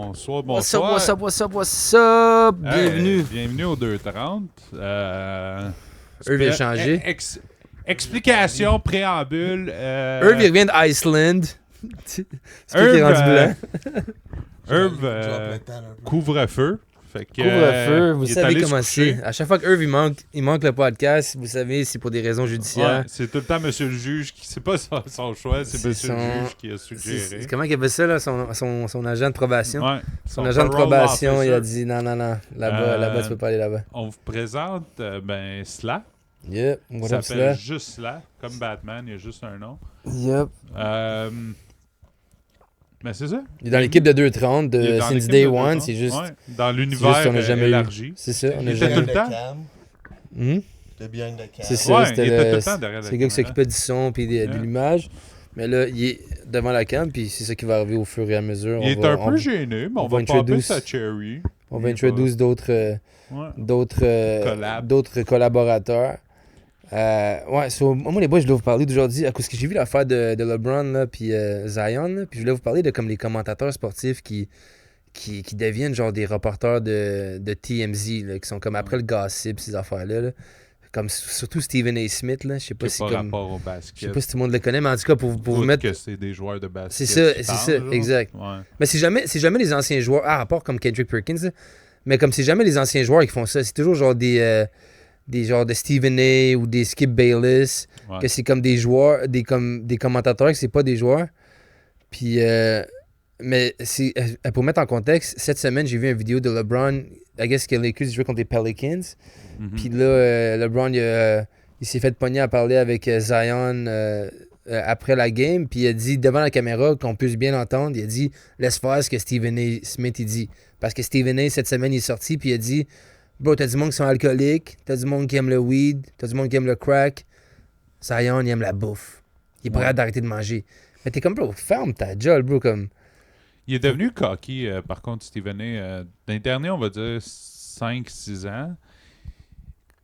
Bonsoir, What's up, bonsoir. what's up, what's up, what's up? Bienvenue. Hey, bienvenue au 230. Irv vient changer. Explication, préambule. Irv, il revient d'Iceland. C'est lui qui est rendu blanc. Irv, couvre-feu. Fait que, Couvre-feu, vous il est savez allé comment se coucher. c'est. À chaque fois que Irv il manque le podcast, vous savez, c'est pour des raisons judiciaires. Ouais, c'est tout le temps monsieur le juge qui... C'est pas son choix, c'est monsieur le juge qui a suggéré. Comment il appelle ça, là, son agent de probation? Ouais, Son agent de parole probation, il a officer. dit non, là-bas, tu peux pas aller là-bas. On vous présente Sla. Yep, Il what up, s'appelle Sla? juste Sla, comme Batman, il y a juste un nom. Yep. Mais c'est ça. Il est dans l'équipe de 230 Il est de dans since l'équipe day de one, 230. c'est juste... Ouais, dans c'est l'univers juste qu'on a jamais élargi. C'est ça, on a Il était jamais... tout le temps. C'était bien de cam. C'est ça, Ouais, c'était il était le- tout le temps derrière la c'est le gars qui caméra. s'occupait du son puis de Yeah. l'image. Mais là, il est devant la cam, puis c'est ça qui va arriver au fur et à mesure. Il est un peu gêné, mais on va introduire- popper sa cherry. On va introduire Ouais. Collab. d'autres collaborateurs. Moi, les boys, je dois vous parler d'aujourd'hui, à cause que j'ai vu l'affaire de LeBron là, puis Zion, là, puis je voulais vous parler de comme les commentateurs sportifs qui deviennent genre des reporters de TMZ, là, qui sont comme après le gossip, ces affaires-là. Là. Comme surtout Stephen A. Smith, là, je sais pas Qui si n'a pas comme... rapport au Je basket. sais pas si tout le monde le connaît, mais en tout cas, pour vous Outre mettre... que c'est des joueurs de basket. C'est ça, qui c'est parlent, ça, genre. exact. Ouais. Mais c'est jamais les anciens joueurs, à part comme Kendrick Perkins, là, mais comme c'est jamais les anciens joueurs qui font ça, c'est toujours genre des genres de Stephen A. ou des Skip Bayless, Ouais. que c'est comme des joueurs, des commentateurs, que c'est pas des joueurs. Puis, mais c'est, pour mettre en contexte, cette semaine, j'ai vu une vidéo de LeBron, I guess que les Lakers jouaient contre les Pelicans. Mhm. Puis là, LeBron, il s'est fait pogner à parler avec Zion après la game. Puis il a dit, devant la caméra, qu'on puisse bien l'entendre, il a dit « Laisse faire ce que Stephen A. Smith il dit. » Parce que Stephen A. cette semaine, il est sorti, puis il a dit « Bro, t'as du monde qui sont alcooliques, t'as du monde qui aime le weed, t'as du monde qui aime le crack. Zion, il aime la bouffe. Il est pas Ouais. capable d'arrêter de manger. » Mais t'es comme, bro, ferme ta gueule, bro, comme... Il est devenu cocky, par contre, Stephen A. Dans les derniers, on va dire 5-6 ans.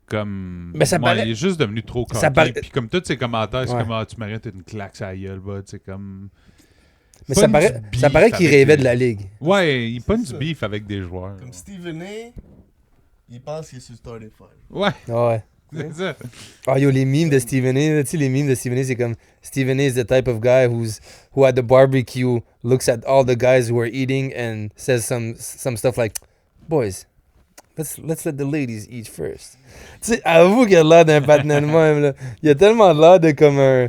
Comme. Mais ça paraît- Il est juste devenu trop cocky. Ça paraît- Puis comme tous ses commentaires, c'est Ouais. comme tu mérites une claque à la gueule, bah, c'est comme. Mais Pas ça une paraît, du ça beef paraît qu'il avec rêvait des- de la ligue. Ouais, il pogne du ça. beef avec des joueurs. Comme Stephen A, il pense qu'il est sur Starting Five. Ouais, Ah ouais. c'est ça. Oh yo, les memes de Stephen A, là, tu sais, les memes de Stephen A, c'est comme Stephen A is the type of guy who at the barbecue looks at all the guys who are eating and says some stuff like, boys, let's let the ladies eat first. Tu sais, avoue qu'il a l'air d'un patin de même, là. Il a tellement l'air de comme un...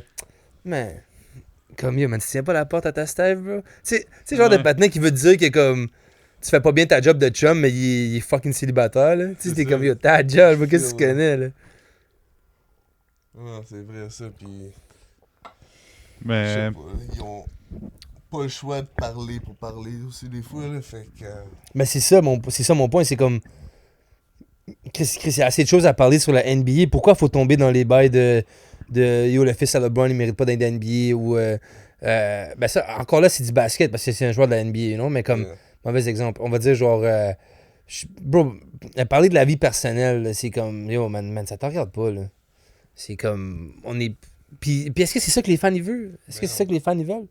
Man, comme yo, man, tu tiens pas la porte à ta Steve, bro. Tu sais, le genre de Ouais. patin qui veut te dire que comme... Tu fais pas bien ta job de chum, mais il est fucking célibataire, là. Tu sais, C'est t'es ça. comme, yo, ta job, bro, qu'est-ce que tu connais, là? Non, c'est vrai ça, puis je Mais. sais pas, ils ont pas le choix de parler pour parler aussi des fois, là, fait que... Mais c'est ça mon point, c'est comme Chris, il y a assez de choses à parler sur la NBA. Pourquoi faut tomber dans les bails de yo, le fils à LeBron, il mérite pas d'être dans la NBA ou ben ça, encore là, c'est du basket parce que c'est un joueur de la NBA, non? Mais comme mauvais exemple, on va dire genre bro, parler de la vie personnelle, là, c'est comme yo man, ça te regarde pas là. C'est comme on est puis est-ce que c'est ça que les fans ils veulent? Est-ce que Mais c'est ça que les fans ils veulent?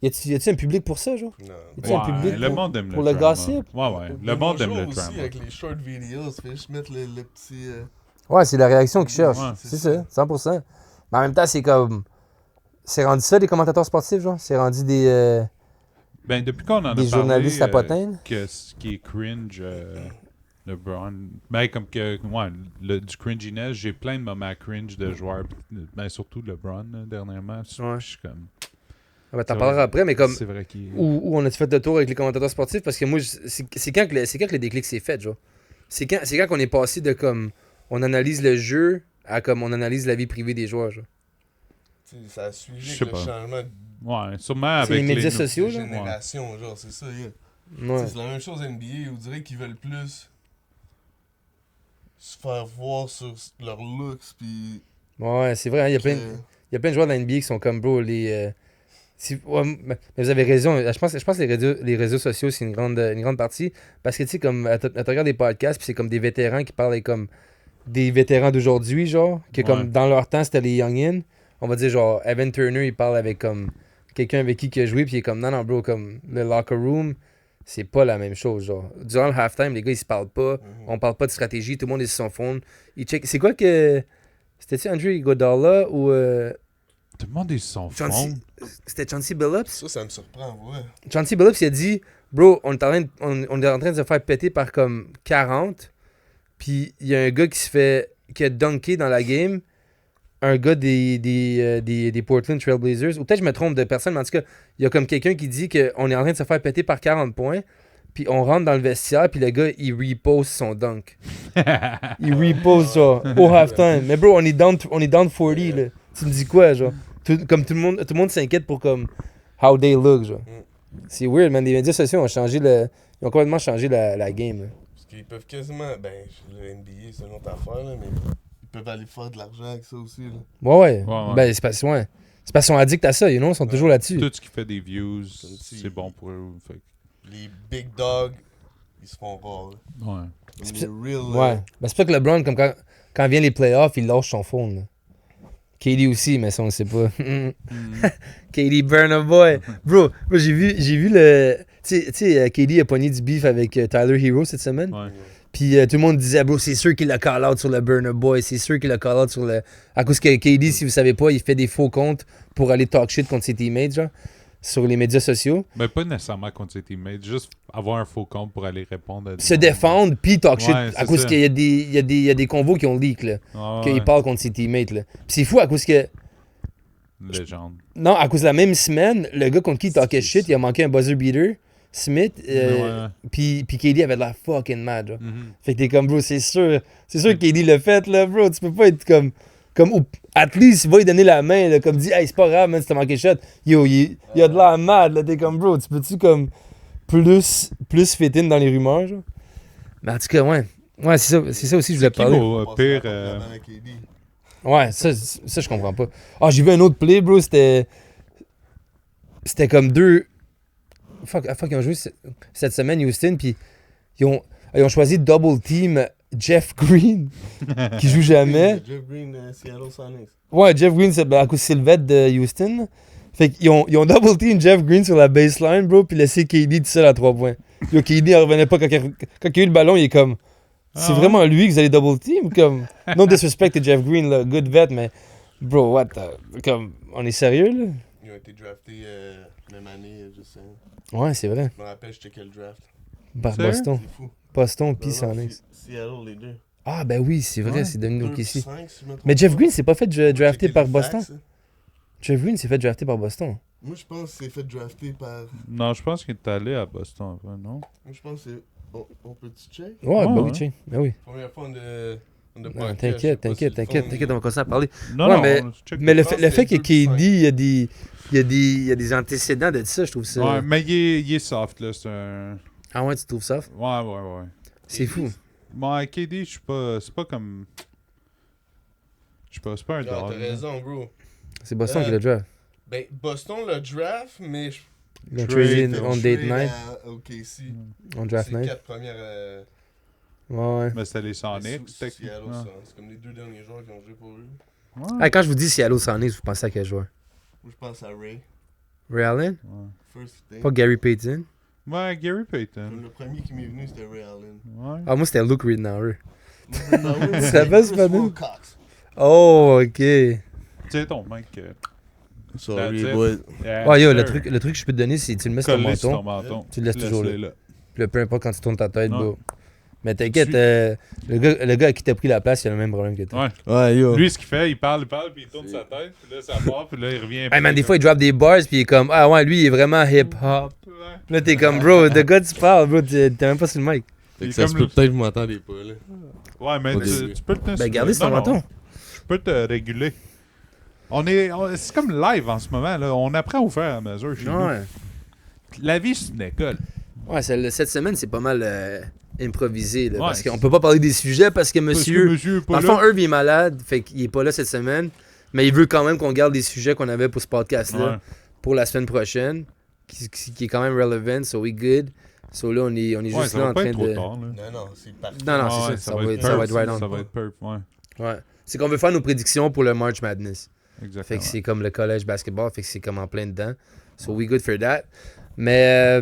Y a-tu un public pour ça, genre? non. Y a-tu un public le monde aime pour le le drama. gossip? Ouais. Le monde aime le aussi, drama. avec les short videos, fait juste mettre le petit... Ouais, c'est la réaction qu'ils cherchent. Ouais, c'est ça, 100%. Mais en même temps, c'est comme. C'est rendu ça, des commentateurs sportifs, genre? C'est rendu des Ben, depuis qu'on en a des parlé, journalistes à potin? que ce qui est cringe, LeBron, ben, comme que, ouais, du cringiness, j'ai plein de moments cringe de joueurs, ben, surtout LeBron, là, dernièrement. Ouais. Je suis comme, Ah ben, t'en parleras après, mais comme. c'est vrai qu'il Où on a fait le tour avec les commentateurs sportifs? Parce que moi, c'est quand que le déclic s'est fait, genre? C'est quand qu'on est passé de comme. On analyse le jeu à comme on analyse la vie privée des joueurs, genre. Tu sais, ça a suivi Je sais avec le pas. changement Ouais, sûrement C'est avec les médias de sociaux, là? génération, genre, c'est ça, yeah. Ouais. C'est la même chose NBA, on dirait qu'ils veulent plus se faire voir sur leur looks, puis... Ouais, c'est vrai, hein, il y a plein de joueurs de la NBA qui sont comme, bro, les. Ouais, mais vous avez raison. Je pense que les réseaux sociaux, c'est une grande partie. Parce que, tu sais, comme, tu regardes des podcasts, puis c'est comme des vétérans qui parlent avec, comme des vétérans d'aujourd'hui, genre, que comme Ouais. dans leur temps, c'était les youngins. On va dire, genre, Evan Turner, il parle avec, comme, quelqu'un avec qui il a joué, puis il est comme, non, bro, comme, le locker room, c'est pas la même chose, genre. Durant le halftime, les gars, ils se parlent pas. On parle pas de stratégie. Tout le monde est sur son phone. Ils check. C'est quoi que... C'était-tu Andrew Iguodala ou... Tout le monde est sur son Chauncey... phone. C'était Chauncey Billups? Ça me surprend, ouais. Chauncey Billups, il a dit... Bro, on est en train de se faire péter par comme 40. Puis il y a un gars qui a dunké dans la game. Un gars des Portland Trail Blazers. Ou peut-être je me trompe de personne, mais en tout cas, il y a comme quelqu'un qui dit qu'on est en train de se faire péter par 40 points. Puis on rentre dans le vestiaire, puis le gars, il repose son dunk. Il repose ça au halftime. Mais bro, on est down 40, là. Tu me dis quoi, genre? Comme tout le monde s'inquiète pour comme how they look, genre. C'est weird, man. Les médias sociaux ils ont complètement changé la game, là. Parce qu'ils peuvent quasiment. Ben, le NBA, c'est une autre affaire, là, mais ils peuvent aller faire de l'argent avec ça aussi, là. Ouais. Ouais. Ben, c'est parce qu'ils sont addicts à ça, you know? Ils sont toujours là-dessus. Tout ce qui fait des views, si- c'est bon pour eux. Fait que- Les big dogs, ils se font rares, là. ouais. Comme C'est- les real. Ouais. Ben, c'est pas que LeBron, comme quand vient les playoffs, il lâche son phone, là. KD aussi, mais ça, on le sait pas. KD Burner Boy. Bro, j'ai vu le... Tu sais, KD a pogné du beef avec Tyler Hero cette semaine. Ouais. Puis tout le monde disait, bro, c'est sûr qu'il a call out sur le Burner Boy. C'est sûr qu'il a call out sur le... À cause que KD, si vous savez pas, il fait des faux comptes pour aller talk shit contre ses teammates, genre, sur les médias sociaux. Mais pas nécessairement contre ses teammates, juste avoir un faux compte pour aller répondre à des Se gens. défendre, puis talk shit. Ouais, À c'est cause ça. qu'il y a des convos qui ont leak, là. Ah, Qu'il ouais. parle contre ses teammates, là. Puis c'est fou à cause que... Légende. Non, à cause de la même semaine, le gars contre qui il talkait shit, il a manqué un buzzer beater, Smith, Ouais. puis KD avait de la fucking mad, genre. Mhm. Fait que t'es comme, bro, c'est sûr que KD l'a fait, là, bro. Tu peux pas être comme ou, at least, va lui donner la main, là, comme dit, hey, c'est pas grave, man, si t'as manqué shot. Yo, il y a de la mad, là. T'es comme, bro, tu peux-tu, comme, plus fit in dans les rumeurs, genre? Mais en tout cas, ouais. Ouais, c'est ça aussi que je voulais Qui parler. vaut On pire. passe la avec KD. Ouais, ça, je comprends pas. Ah, j'ai vu un autre play, bro, c'était comme deux... Fuck, ils ont joué cette semaine, Houston, puis ils ont choisi double team Jeff Green, qui joue jamais. Jeff Green, Seattle Sonics. Ouais, Jeff Green, à cause c'est le vet de Houston. Fait qu'ils ont double team Jeff Green sur la baseline, bro, puis laissé KD tout seul à 3 points. Yo, KD il revenait pas quand il a eu le ballon, il est comme... C'est Ah. vraiment lui que vous allez double team, comme... No disrespect to Jeff Green, là, good vet, mais... Bro, what the... Comme, on est sérieux, là? Ils ont été draftés même année, je sais. Ouais, c'est vrai. Je me rappelle, je checkais le draft. Par Sérieux? Boston. C'est fou. Boston, puis Non, non, Sonics. Seattle, les deux. Ah, ben oui, c'est vrai, Ouais. c'est devenu 2 OKC. 5, si je me trompe Mais Jeff pas. Green s'est pas fait drafter Checker par les Boston. facts, hein. Jeff Green s'est fait drafter par Boston. Moi, je pense que c'est fait drafter par. Non, je pense qu'il est allé à Boston avant, non? Moi, je pense que c'est. On peut-tu check? Ouais, bah Ouais, oui, ouais. tiens. Ben oui. Première fois, on a Non, pas t'inquiète, on va commencer à parler. Non, Ouais, non, mais- on check Mais le pense fait, le que fait c'est que 2 KD, il y a des antécédents de ça, je trouve ça. Ouais, mais il est soft, là. C'est un. Ah ouais, tu trouves ça? Ouais. C'est fou. Moi, KD, je suis pas. C'est pas comme. Je sais pas, c'est pas un Ah, dog. t'as raison, bro. C'est Boston qui l'a draft. Ben, Boston le draft, mais je. Ils ont Trade, tradé on date trade night, à OKC. on draft C'est les night. 4 premières. Ouais. Mais c'était les Sonics, Seattle, techniquement. c'est comme les 2 derniers joueurs qui ont joué pour eux. Ouais. Ah, quand je vous dis Seattle Sonics, vous pensez à quel joueur? Moi, je pense à Ray. Ray Allen? Ouais. First thing. Pas Gary Payton? Ouais, Gary Payton. Le premier qui m'est venu, c'était Ray Allen. Ouais. Ah, moi, c'était Luke Ridnour. Ça Ça passe pas nous? Oh, ok. Tu sais, ton mec. Sorry, That's it. boy. Ouais, yo, le truc que je peux te donner, c'est que tu le mets sur ton Collé sur menton. ton menton. Tu le laisses toujours là. Laisse-le Puis là, peu importe quand tu tournes ta tête, Ouais. bro. Mais t'inquiète, Tu- le gars à qui t'a pris la place, il a le même problème que toi. Ouais. Ouais, yo. Lui, ce qu'il fait, il parle, puis il tourne sa tête, puis là, ça part, puis là, il revient. Hey man, des fois, il drop des bars, puis il est comme, ah ouais, lui, il est vraiment hip-hop. Ouais. Puis là, t'es comme, bro, de quoi tu parles, bro, t'es même pas sur le mic. Fait que Il ça est se comme peut peut-être que vous m'entendez pas, là. Ouais, mais Au tu début. peux te. Ben, gardez sur ton Non, non, menton. Je peux te réguler. C'est comme live en ce moment, là. On apprend au faire à mesure chez nous. Ouais. La vie, c'est une école. Ouais, cette semaine, c'est pas mal improvisé, là, Ouais, parce qu'on peut pas parler des sujets, parce que monsieur... Parce que monsieur est pas Dans le là. fond, Herb, il est malade, fait qu'il est pas là cette semaine, mais il veut quand même qu'on garde les sujets qu'on avait pour ce podcast-là Ouais. pour la semaine prochaine, qui est quand même relevant, so we good. So là, on est Ouais, juste ça là va en pas train être trop de... tard, là. Non, c'est parfait. Non, non, Ouais, c'est ouais, ça va être right on. Ça va être perf, ouais. Ouais. C'est qu'on veut faire nos prédictions pour le March Madness. Fait Exactement. que c'est comme le college basketball, fait que c'est comme en plein dedans. So we good for that. Mais,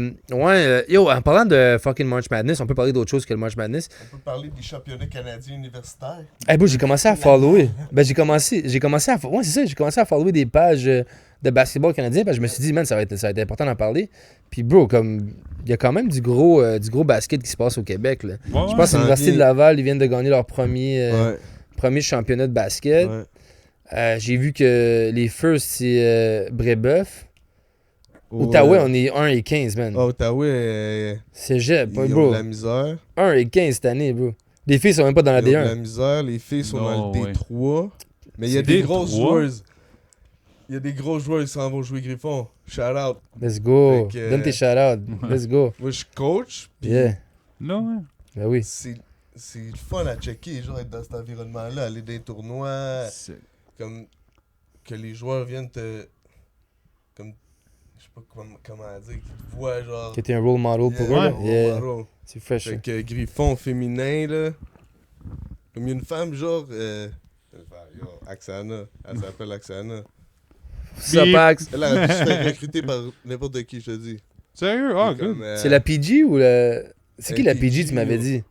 yo, en parlant de fucking March Madness, on peut parler d'autre chose que le March Madness. On peut parler des championnats canadiens universitaires. Hey, bro, j'ai commencé à follower. Ben, j'ai commencé à... Ouais, c'est ça, j'ai commencé à follower des pages de basketball canadien, parce que je me suis dit, man, ça va être important d'en parler. Puis, bro, comme, il y a quand même du gros basket qui se passe au Québec, là. Je pense que ça l'Université vient. de Laval, ils viennent de gagner leur premier Ouais. championnat de basket. Ouais. J'ai vu que les first, c'est Brébeuf. Outaouais, on est 1 et 15, man. Outaouais, Cégep, ils ont bro. de la misère. 1 et 15 cette année, bro. Les filles sont même pas dans la Ils ont de la D1. misère. Les filles sont dans Non, le D3. Mais il y a C'est des D3? grosses joueuses. Il y a des gros joueurs qui s'en vont jouer Griffon. Shout out. Let's go. Fait que, Donne tes shout-outs. Let's go. Moi, je suis coach. Puis Yeah. Non, ouais. Ben oui. c'est le fun à checker, genre être dans cet environnement-là, aller dans des tournois, comme que les joueurs viennent te. Comme. Je sais pas comment dire, qu'ils te voient, genre. T'étais un role model pour eux, là. role Yeah. model. C'est fresh. Fait ça. que Griffon féminin, là. Comme une femme, genre. Yo, Axana. Elle s'appelle Axana. Ça, Bip. Pax. Elle a pu se faire recruter par n'importe qui, je te dis. Sérieux? Ah, Comme, good. C'est la PG ou la. C'est qui la PG, PG, tu m'avais yo. dit?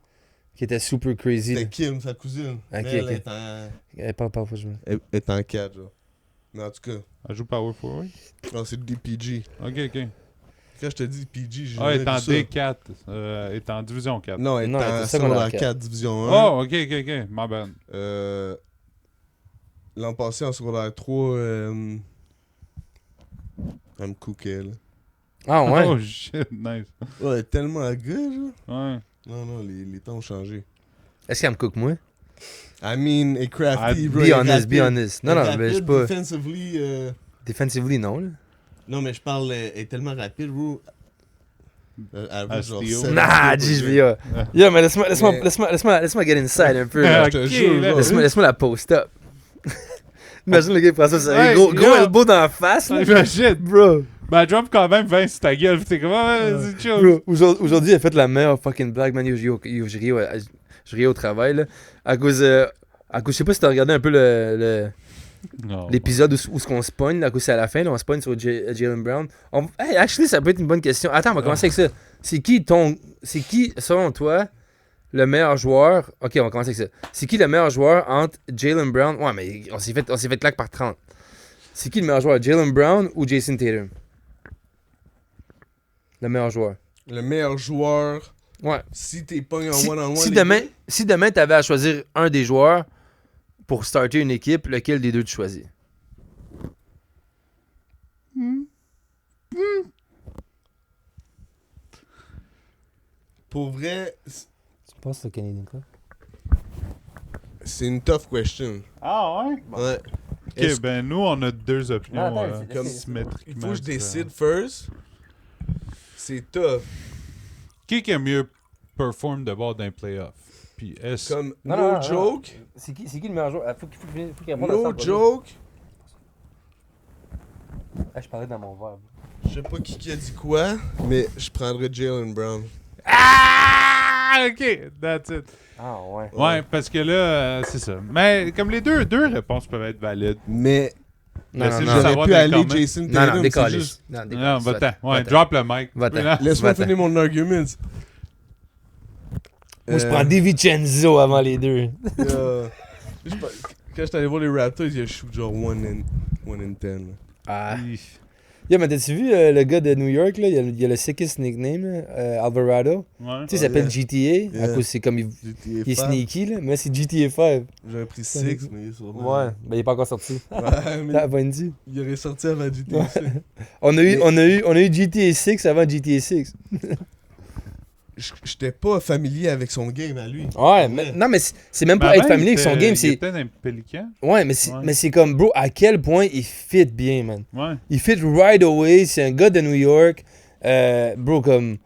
Qui était super crazy. là. C'était Kim, sa cousine. Ok, Elle ok. est en. Parle, faut que je me. Elle est en 4, genre. Mais en tout cas, Elle joue Power Forward? non, c'est du PG. Ok, ok. Quand je te dis PG, j'ai Ah, elle jamais est en vu ça. D4. Elle est en Division 4. Non, elle est Non, elle en était secondaire secondaire 4. 4, division 1. Oh, ok, ok, ok. Ma bad. L'an passé, en secondaire 3, elle me cookait, là. Ah ouais? Oh, shit, nice. Ouais, elle est tellement good, genre. Ouais. Non, les temps ont changé. Est-ce qu'elle me cook, moi? I mean, et crafty, Ah, bro. Be elle est honest, be rapide. honest. Non, non, Elle est mais je rapide, pas. Defensively, Defensively, non, là. non, mais je parle, elle est tellement rapide, bro. Elle À average genre steal. 7 Nah, steals je per vais. game. Yo, mais laisse-moi Mais- get inside un peu. là. Je te jure, là. genre. Laisse-moi la post up. Imagine le gars qui prend ça, Ouais, gros yo. elbow dans la face, là. Imagine. Bro. Ben, elle drop quand même 20 sur ta gueule. T'es comme, ah, c'est chill. Bro, aujourd'hui, elle a fait la meilleure fucking blague, man. Je riais au travail, là. À cause, je sais pas si t'as regardé un peu Non. l'épisode où ce qu'on se pogne, à cause c'est à la fin, là, on se pogne sur Jaylen Brown. Hey, actually, ça peut être une bonne question. Attends, on va commencer avec ça. C'est qui, selon toi, le meilleur joueur... Ok, on va commencer avec ça. C'est qui le meilleur joueur entre Jaylen Brown... Ouais, mais on s'est fait claque par 30. C'est qui le meilleur joueur, Jaylen Brown ou Jason Tatum? Le meilleur joueur. Le meilleur joueur, Ouais. si t'es pas en Si, one-on-one. si les demain, gars, si demain t'avais à choisir un des joueurs pour starter une équipe, lequel des deux tu choisis? Pour vrai, Tu penses au Canadien quoi? c'est une tough question. Ah, ouais? Ouais. Ok, Est-ce- ben nous, on a deux opinions Non, attends, comme- symétriquement. Il faut que je décide différentes. first. C'est tough. Qui a mieux perform de bord d'un playoff? Puis est-ce... Comme, Non, no non, non, joke. C'est qui le meilleur joueur? Faut qu'il réponde No joke. Je parlais dans mon verre. Je sais pas qui a dit quoi, mais je prendrais Jaylen Brown. Ah! Ok, that's it. Ah ouais. Ouais, parce que là, c'est ça. Mais comme les deux réponses peuvent être valides. Mais Mais c'est juste j'aurais savoir pu dans les aller comments. Jason Non, Tatum. non, c'est décolle. juste- Non, Non, va-t'en. Ouais, Va-t'en. drop le mic. Va-t'en. Là. Laisse-moi Va-t'en. finir mon argument. Moi, je prends DiVincenzo avant les deux. Quand j'étais allé voir les Raptors, il a shoot genre 1 in 10. là. Ah. Ih. Yo, mais t'as-tu vu le gars de New York, là? Il y a le sickest nickname, là, Alvarado. Ouais. Tu sais, il s'appelle yeah. GTA. À Yeah. cause c'est comme il GTA est 5. sneaky, là. Mais c'est GTA 5. J'aurais pris 6, mais il est sûrement. Ouais, ben il est pas encore sorti. Ouais, mais T'as Bundy. il aurait sorti avant GTA 6. On a eu GTA 6 avant GTA 6. J'étais pas familier avec son game à lui. Ouais, mais, non, mais c'est même pas Ben, être familier avec son game, Il c'est. était un pélican. Ouais, Ouais. mais c'est comme, bro, à quel point il fit bien, man. Ouais. Il fit right away, c'est un gars de New York. Bro, comme.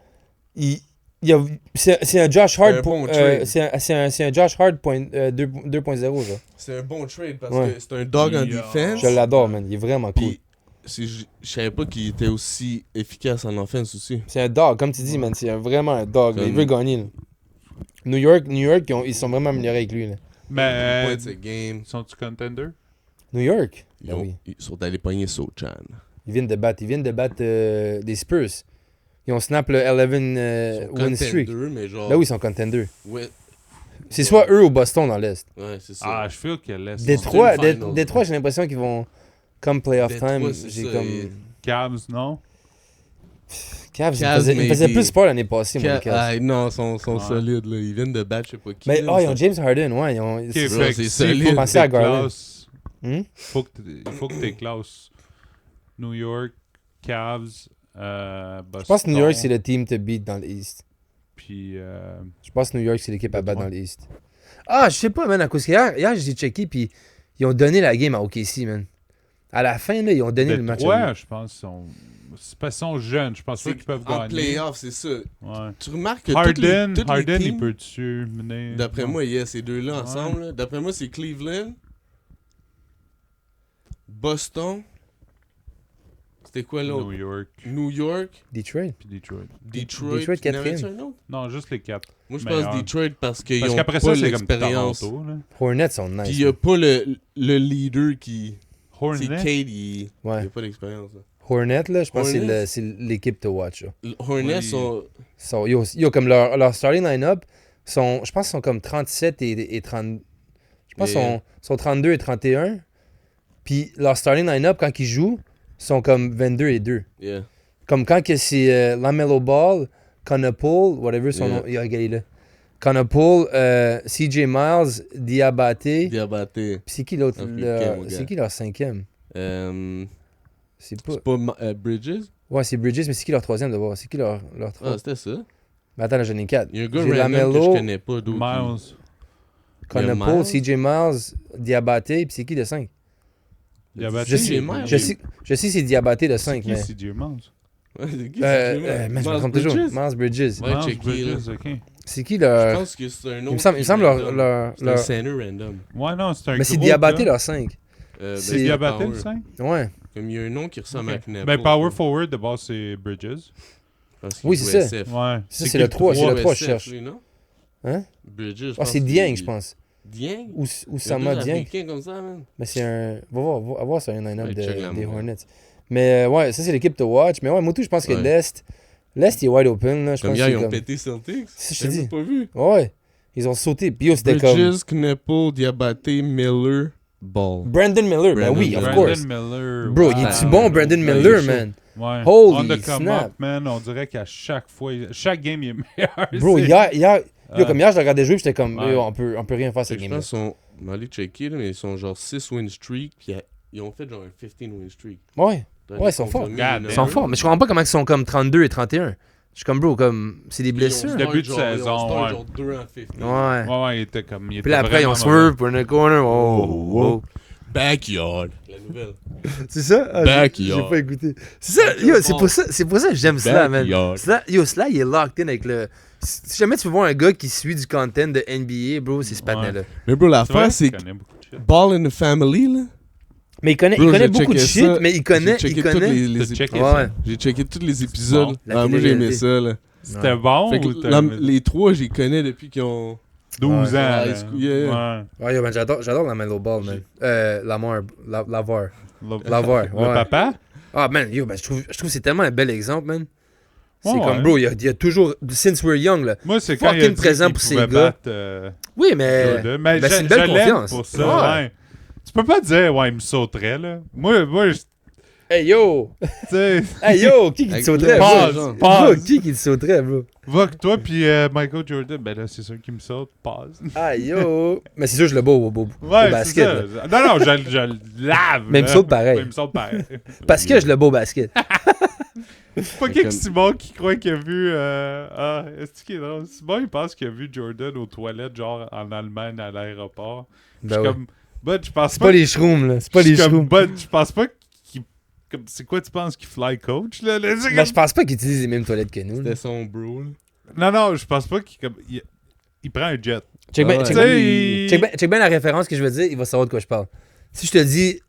C'est un Josh Hart. C'est un bon trade. C'est un Josh Hart 2.0, ça. C'est un bon trade parce Ouais. que c'est un dog en Yo. defense. Je l'adore, man. Il est vraiment cool. Puis, je savais pas qu'il était aussi efficace en offense aussi. C'est un dog, comme tu dis, man. C'est vraiment un dog. là. Il Comme- veut gagner, là. New York, ils sont vraiment améliorés avec lui, là. Mais Points a game. sont-tu contender? New York? Ils sont allés pogner Sochan. Ils viennent de battre des Spurs. Ils ont snap le 11 win streak. Mais genre... Ben oui, ils sont contenders. Ouais, C'est soit eux ou Boston dans l'Est. ouais, c'est ça. Ah, je feel que l'Est. Détroit, c'est une finals. Détroit, j'ai l'impression qu'ils vont comme playoff Détroit, time. c'est J'ai ça, comme Cavs, non? Cavs, Cavs, ils me faisaient maybe. plus peur l'année passée, moi, les Cavs. non, ils sont Ouais. solides, là. Ils viennent de battre, je sais pas qui. Mais là, ils ont James Harden, ouais. Ok, C'est- Bro, fait que c'est s'il solide. faut que Pensez à t'es Garland. classes, Hmm? il faut que t'es classes New York, Cavs, Boston. Je pense que New York, c'est le team to beat dans l'East. Puis, Je pense que New York, c'est l'équipe à battre dans l'East. Ah, je sais pas, man, à cause que hier j'ai checké, puis ils ont donné la game à OKC, man. À la fin, là, ils ont donné le match à Détroit, je pense, c'est parce qu'ils sont jeunes. Je pense pas qu'ils peuvent En gagner. playoff, c'est ça. Ouais. Tu remarques que Harden, toutes les Harden, il teams, peut-tu mener? d'après Non. moi, il y a ces deux-là Ouais. ensemble. Là. D'après moi, c'est Cleveland, Boston. C'était quoi l'autre? New York, New York, Detroit. puis Detroit. Detroit. Detroit, Il y en avait-tu quatrième. un autre? Non, juste les quatre. Moi, je Meilleur. pense Detroit parce qu'ils Parce ont qu'après pas ça, c'est comme l'expérience. Toronto. Là. Hornets sont nice. Puis il n'y a pas le leader qui... C'est Hornet. Cade, il Ouais. n'y a pas d'expérience. là. Hornet, là, je pense que Hornets? c'est l'équipe to watch. Là. Hornets Oui. sont... Yo, comme leur starting line-up, je pense qu'ils sont comme 37 et 30. Je pense qu'ils sont 32 et 31. Puis leur starting line-up, quand ils jouent, sont comme 22 et 2. Yeah. Comme quand que c'est LaMelo Ball, Connor Poole, whatever son Yeah. nom, il a regardé là. Connor Poole, CJ Miles, Diabaté. Diabaté. Puis c'est qui l'autre? Ok, mon gars. C'est qui leur cinquième? C'est pas... C'est pas Bridges? Ouais, c'est Bridges, mais c'est qui leur troisième d'abord? C'est qui leur Ah, trois? c'était ça. Mais attends, là, j'en ai quatre. Il y a un gars J'ai random que LaMelo, je connais pas d'autres. Miles. Connor Miles. Poole, CJ Miles, Diabaté, puis c'est qui le 5? Diabaté. Je sais- Miles. Je sais c'est Diabaté le C'est 5, qui, mais... c'est Dieu Miles? Ouais, c'est qui, Mais je me trompe toujours. Miles Bridges. Ouais, Miles checké, Bridges, ok. C'est qui Je leur... pense que c'est un autre. Il me semble leur... C'est un center random. Ouais, non, c'est un Mais c'est gros Diabaté gars. leur 5. C'est Diabaté le Power. 5? Ouais. Comme il y a un nom qui ressemble à Knapp. Ben, Power Forward, de base, c'est Bridges. Oui, c'est ça. Ouais. Ça, c'est le 3, c'est le 3 je cherche. non? Hein? Bridges. Ah, c'est Dieng, je pense. Dieng? Ou Sama Dieng. Américain comme ça, man. Mais c'est un... Va voir sur un line-up Ouais, check la des moule. Hornets. Mais ouais, ça, c'est l'équipe to watch. Mais ouais, moi, tout, je pense que Ouais. l'Est, il est wide open. Là. Je Comme pense hier, que ils c'est ont comme... pété Celtics. C'est ce que je J'ai te même dis. pas vu. Ouais. Ils ont sauté. Puis yo, c'était comme... Bridges, Knapp, Diabaté, Miller, Ball. Brandon Miller. Ben Brandon oui, Miller. of Brandon course. Miller. Bro, wow. il est-tu Ah, bon, ouais. Brandon Ouais, il Miller, est chaud. man? Ouais. Holy On the come snap. up, man. On dirait qu'à chaque fois, chaque game, il est meilleur. Bro, C'est- hier, Ah. comme hier, je le regardais jouer, puis j'étais comme, Ouais. yo, on peut rien faire cette Je game-là. pense qu'ils sont. On va aller checker, là, mais ils sont genre 6 win streak. Puis ils ont fait genre un 15 win streak. Ouais, T'as Ouais, les ils sont forts. confirmés, God les ils sont numbers. forts. Mais je comprends pas comment ils sont comme 32 et 31. Je suis comme, bro, comme, c'est des Ils ont blessures. start Début de genre- saison, ils ont start ouais. genre 2 en 15. Ouais. Ouais, ouais, il était comme. Il était Puis là, après, ils ont vraiment swerve pour le corner. Oh, oh. Backyard. La nouvelle. C'est ça? Ah, Backyard. j'ai pas écouté. C'est ça, yo, c'est pour ça que j'aime cela, man. Backyard. Cela, il est locked in avec le... Si jamais tu veux voir un gars qui suit du content de NBA, bro, c'est ce patin-là. Mais bro, C'est vrai, l'affaire, c'est il que connaît beaucoup de shit. Ball in the Family, là. Mais il connaît, Bro, il connaît j'ai beaucoup de checké shit, ça. mais il connaît... J'ai Il checké tous connaît... les T'as checké Ouais, ouais. J'ai checké tous les épisodes. Bon. La Ah, moi, j'ai aimé télé-réalité. ça, là. C'était bon Fait que ou t'as aimé- les trois, j'y connais depuis qu'ils ont... 12 Ouais. ans. High là. school, yeah. Ouais. Ouais, yo, man, j'adore la Melo Ball, man. Lavar. Le, Lavar, le ouais. papa? Ah, man, yo, ben, je trouve que c'est tellement un bel exemple, man. C'est Ouais, comme, ouais. bro, il y a toujours... Since we're young, là. Moi, c'est quand il a Fucking dit présent qu'il pour ces pouvait gars. battre, Oui, mais... Jordan. Mais ben, c'est je une belle je l'aime confiance. pour ça, ouais. Tu peux pas dire, ouais, il me sauterait, là. Moi, Hey, yo! tu sais, Hey, yo! Qui te Avec sauterait, le- bro? pause, Bro, pause. qui te sauterait, bro? Va que toi puis Michael Jordan, ben là, c'est sûr qu'il me saute, passe. Ah, yo! Mais c'est sûr, je le bats au Ouais, basket, c'est là. ça. Non, je le lave. Mais il me là. saute pareil. Ouais, il me saute pareil. Parce que je le bats au basket. Pas quelqu'un Simon qui croit qu'il a vu... est-ce qu'il est drôle? Simon, il pense qu'il a vu Jordan aux toilettes, genre en Allemagne, à l'aéroport. Je Ben suis ouais. comme... Bud, je pense C'est pas les shrooms, là. C'est pas je les suis comme, shrooms. Bud, je pense pas qu'il... Comme, c'est quoi tu penses qu'il fly coach, là? C'est Mais comme- je pense pas qu'ils utilisent les mêmes toilettes que nous. là. C'était son bro, là. Non, je pense pas qu'il... Comme, il prend un jet. Check bien Ouais. Tu check sais, bien- il- check bien la référence que je veux dire, il va savoir de quoi je parle. Si je te dis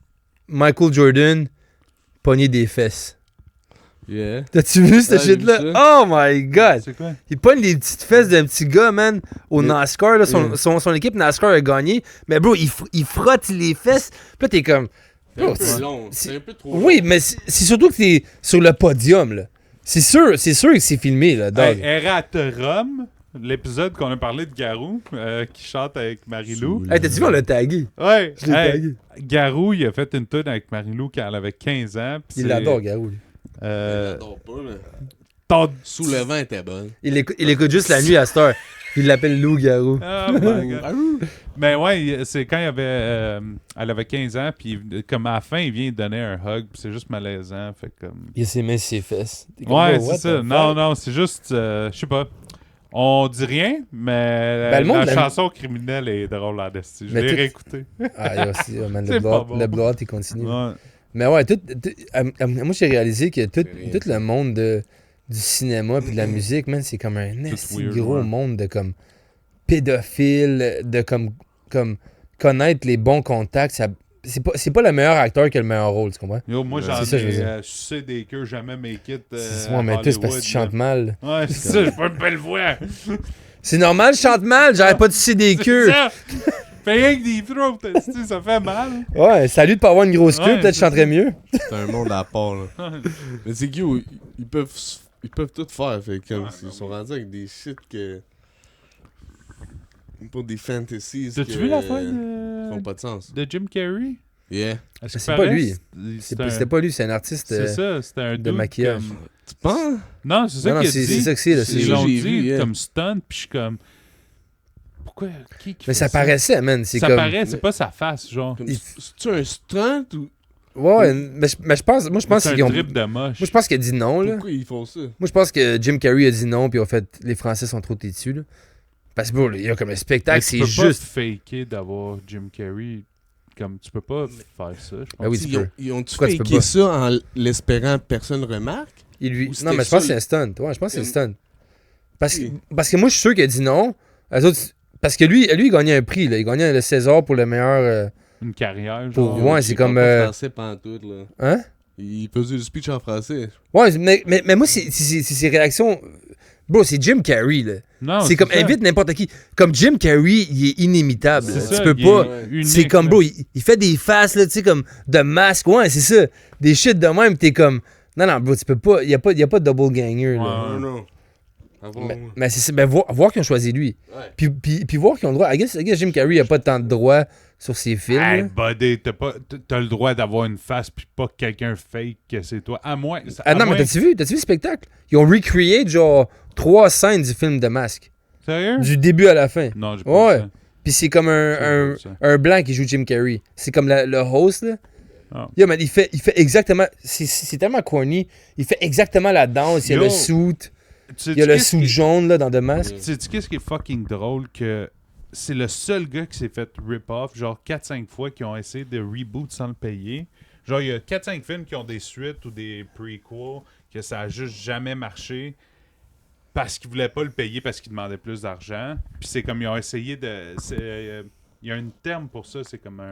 Michael Jordan, pogner des fesses. Yeah. T'as-tu vu ce Ouais, j'ai shit-là? vu Oh my god! C'est quoi? Il pogne les petites fesses d'un petit gars, man, au Yeah. NASCAR. Là, Yeah. son équipe NASCAR a gagné. Mais bro, il frotte les fesses. Puis là, t'es comme, C'est un Oh, peu long. C'est un peu trop Oui, long. mais c'est surtout que t'es sur le podium, là. C'est sûr que c'est filmé, là, dog. Eraterum, l'épisode qu'on a parlé de Garou, qui chante avec Marilou. Hey, t'as-tu vu, on l'a tagué? Ouais, Je l'ai tagué. Garou, il a fait une tune avec Marilou quand elle avait 15 ans. pis Il c'est, l'adore, Garou, lui. J'adore pas, mais... ton- Sous le vent était bonne. Il écoute juste la nuit à cette heure. Il l'appelle Lou Garou. Oh my God. Mais ouais, c'est quand il avait, elle avait 15 ans, puis comme à la fin, il vient lui donner un hug, puis c'est juste malaisant. Fait comme... Il a ses mains sur ses fesses. T'es comme, Ouais, oh, c'est what ça. the Non, fuck? non, c'est juste, je sais pas. On dit rien, mais Ben, le monde la l'aime. chanson criminelle est drôle en esti. Je Mais l'ai tout- réécouté. Ah, aussi, man, C'est pas bon. le blowout, il continue. Ouais. Mais ouais, moi, j'ai réalisé que tout rien. le monde du cinéma puis de la musique, man, c'est comme un esti weird, gros ouais. monde de comme pédophiles, de comme connaître les bons contacts. C'est pas le meilleur acteur qui a le meilleur rôle, tu comprends? Yo, moi, j'en C'est ça, je veux ai dire. sucé des queues, jamais make it. Ouais, mais toi, c'est parce que tu chantes mal. Ouais, c'est ça, j'ai pas une belle voix. C'est normal, je chante mal, j'aurais pas sucer des C'est queues. ça. Fais rien que des throats, esti, ça fait mal. Ouais, salut de pas avoir une grosse queue, Ouais, peut-être je c'est chanterais mieux. C'est un monde à part, là. Mais c'est cute, ils peuvent tout faire. Fait que comme, ils sont rendus avec des shit que... Pour des fantasies T'as-tu que vu la fin font pas de sens. de Jim Carrey? Yeah. À ce qui C'est pas paraît, lui. c'est un- C'était pas lui, c'est un artiste C'est ça, c'était un de dude maquillage. comme- Tu penses? Non, c'est ça Non, non, qu'il a c'est dit. ça que c'est, là. C'est Ils ça, l'ont j'ai dit vu, yeah. comme stunt, puis je suis comme... Pourquoi? Qui Mais fait ça paraissait, man. C'est Ça comme... paraît, c'est pas sa face, genre. Comme, Il- c'est-tu un stunt ou... Ouais, mais je pense... Moi, je pense C'est qu'ils un ont... drip de moche. Moi, je pense qu'il a dit non, là. Pourquoi ils font ça? Moi, je pense que Jim Carrey a dit non, puis en fait, les Français sont trop têtus, là. Parce que, bro, il y a comme un Mais spectacle, tu c'est peux juste... pas faker d'avoir Jim Carrey. Comme, tu peux pas faire ça, je pense. Ah oui, tu Ils ont, peux. ils ont-tu Pourquoi tu peux faké pas? ça en l'espérant que personne remarque? Il lui... Ou c'était Non, mais je ça, pense que c'est un stunt. Ouais, je pense que c'est un stunt. Parce que, Oui. parce que moi, je suis sûr qu'il a dit non. Les autres... Parce que lui, il gagnait un prix, là. Il gagnait le César pour le meilleur... Une carrière, Pour- genre. ouais, Il c'est parle comme, pas français pantoute, là. Hein? Il faisait du speech en français. Ouais, mais moi, c'est ses réactions... Bro, c'est Jim Carrey, là. Non, c'est comme, ça. invite n'importe qui. Comme Jim Carrey, il est inimitable. C'est là. ça, Tu peux il pas... est unique, C'est comme, là. bro, il fait des faces, là, tu sais, comme de masque. Ouais, c'est ça. Des shit de même, t'es comme... Non, bro, tu peux pas... Il y a pas de double ganger, là. Ouais. non. Ah bon? Mais c'est ça. Ben, voir qu'ils ont choisi lui. Ouais. Puis voir qu'ils ont le droit... I guess Jim Carrey a pas tant de droits sur ses films. Hey, là. buddy, t'as le droit d'avoir une face puis pas que quelqu'un fake que c'est toi. À moins... Ah non, mais t'as-tu vu le spectacle? Ils ont recreate, genre, 3 scènes du film de Masque. Sérieux? Du début à la fin. Non, j'ai pas Ouais. vu ça. Puis c'est comme J'ai pas vu ça. un blanc qui joue Jim Carrey. C'est comme le host, là. Ah. Yo, man, il fait exactement... C'est tellement corny. Il fait exactement la danse. Il y a Yo. le suit. Tu Il y a le qu'est-ce suit qui- jaune, là, dans The Mask. Sais-tu qu'est-ce qui est fucking drôle que c'est le seul gars qui s'est fait rip-off, genre 4-5 fois, qui ont essayé de reboot sans le payer. Genre, il y a 4-5 films qui ont des suites ou des prequels, que ça a juste jamais marché parce qu'ils voulaient pas le payer parce qu'ils demandaient plus d'argent. Puis c'est comme ils ont essayé de... Il y a un terme pour ça, c'est comme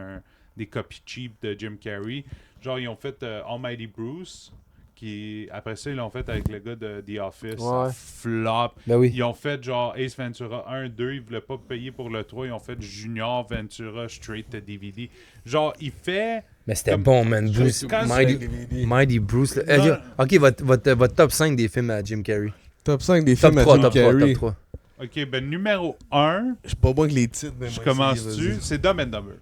des copies cheap de Jim Carrey. Genre, ils ont fait Almighty Bruce, qui après ça, ils l'ont fait avec le gars de The Office. Ouais. Ça flop. Ben oui. Ils ont fait genre Ace Ventura 1, 2, ils voulaient pas payer pour le 3, ils ont fait Junior Ventura straight to DVD. Genre, il fait... Mais c'était Comme- bon, man. Bruce, Quand Mighty Bruce. Là. Non. Yo, OK, votre top 5 des films à Jim Carrey. Top 5 des Top films 3, à Jim top 3, Carrey. top 3. Ok, ben numéro 1, Je suis pas bon avec les titres, mais je moi, commence vas-y. dessus, c'est Dumb and Dumber.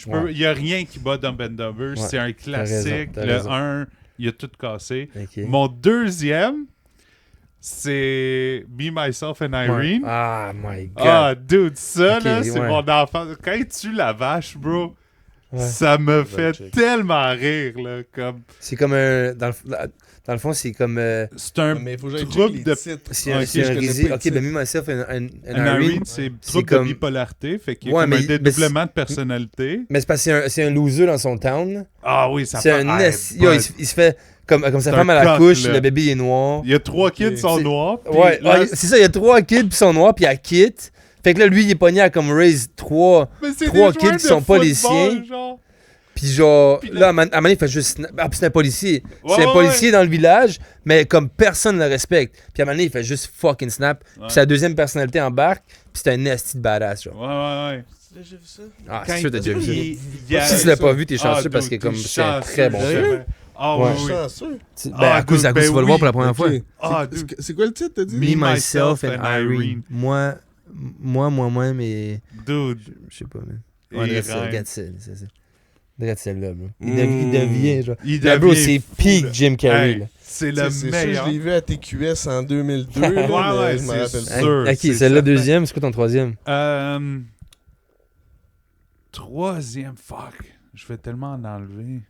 Ouais. Il y a rien qui bat Dumb and Dumber, Ouais, c'est un classique. t'as Le raison. 1, il a tout cassé. OK. Mon deuxième, c'est Me, Myself and Ouais. Irene. Ah, my God. Ah, dude, ça, Ok, là, c'est ouais. mon enfant. Quand il tue la vache, bro, Ouais. ça me fait check. tellement rire, là, comme... C'est comme un... Dans le fond, c'est comme... C'est un Mais il faut que j'aille trouble checker de... les titres. c'est Ok, un, c'est je un connais résine. pas OK, le ben, titre. Me, Myself and And Irene. Irene, c'est c'est trouble comme- de bipolarité, fait qu'il y a Ouais, comme un mais dédoublement de personnalité. Mais c'est parce que c'est un loser dans son town. là. Ah oui, ça C'est fait... un... Hey, Yo, bud. il se fait... Comme sa C'est femme un à la coq, couche, là. le bébé est noir. Il y a 3 kids qui sont C'est- noirs. puis Ouais, là, c'est ça, il y a 3 kids qui sont noirs, puis elle quitte. Fait que là, lui, il est pogné à comme raise 3. mais c'est 3 des kids joueurs qui de sont pas les football, siens. genre. Puis genre, Puis là, à un moment donné, il fait juste... Ah, puis c'est un policier. Ouais, c'est un ouais, policier dans le village, mais comme personne ne le respecte. Puis à un moment donné, il fait juste fucking snap. Ouais. Puis sa deuxième personnalité embarque, puis c'est un nasty de badass, genre. Ouais. t'as déjà vu ça? Ah, Quand c'est sûr, t'as déjà vu ça. il Si tu l'as pas vu, t'es chanceux Ah, parce que dude, comme t'es c'est un chanceux, très bon jamais. film. Ah Ouais. oui, oui. Chanceux. À cause dude, tu vas le oui. voir pour la première fois. Ok. Ah, C'est- dude. c'est quoi le titre, t'as dit? Me, Me, myself, myself and and Irene. Irene. Moi-même et... Dude. Je sais pas, man. Et Ouais, Irene. regarde celle-là, bro. Il Mm. devient, genre. Il Là, bro, devient c'est fou, peak là. Jim Carrey, Hey, là. c'est Tu sais, le c'est sûr, meilleur. je l'ai vu à TQS en 2002, Ouais, là, mais ouais, je me c'est rappelle pas. sûr. Ok, c'est celle-là certain. deuxième, c'est quoi ton troisième? Troisième, fuck. Je vais tellement en enlever.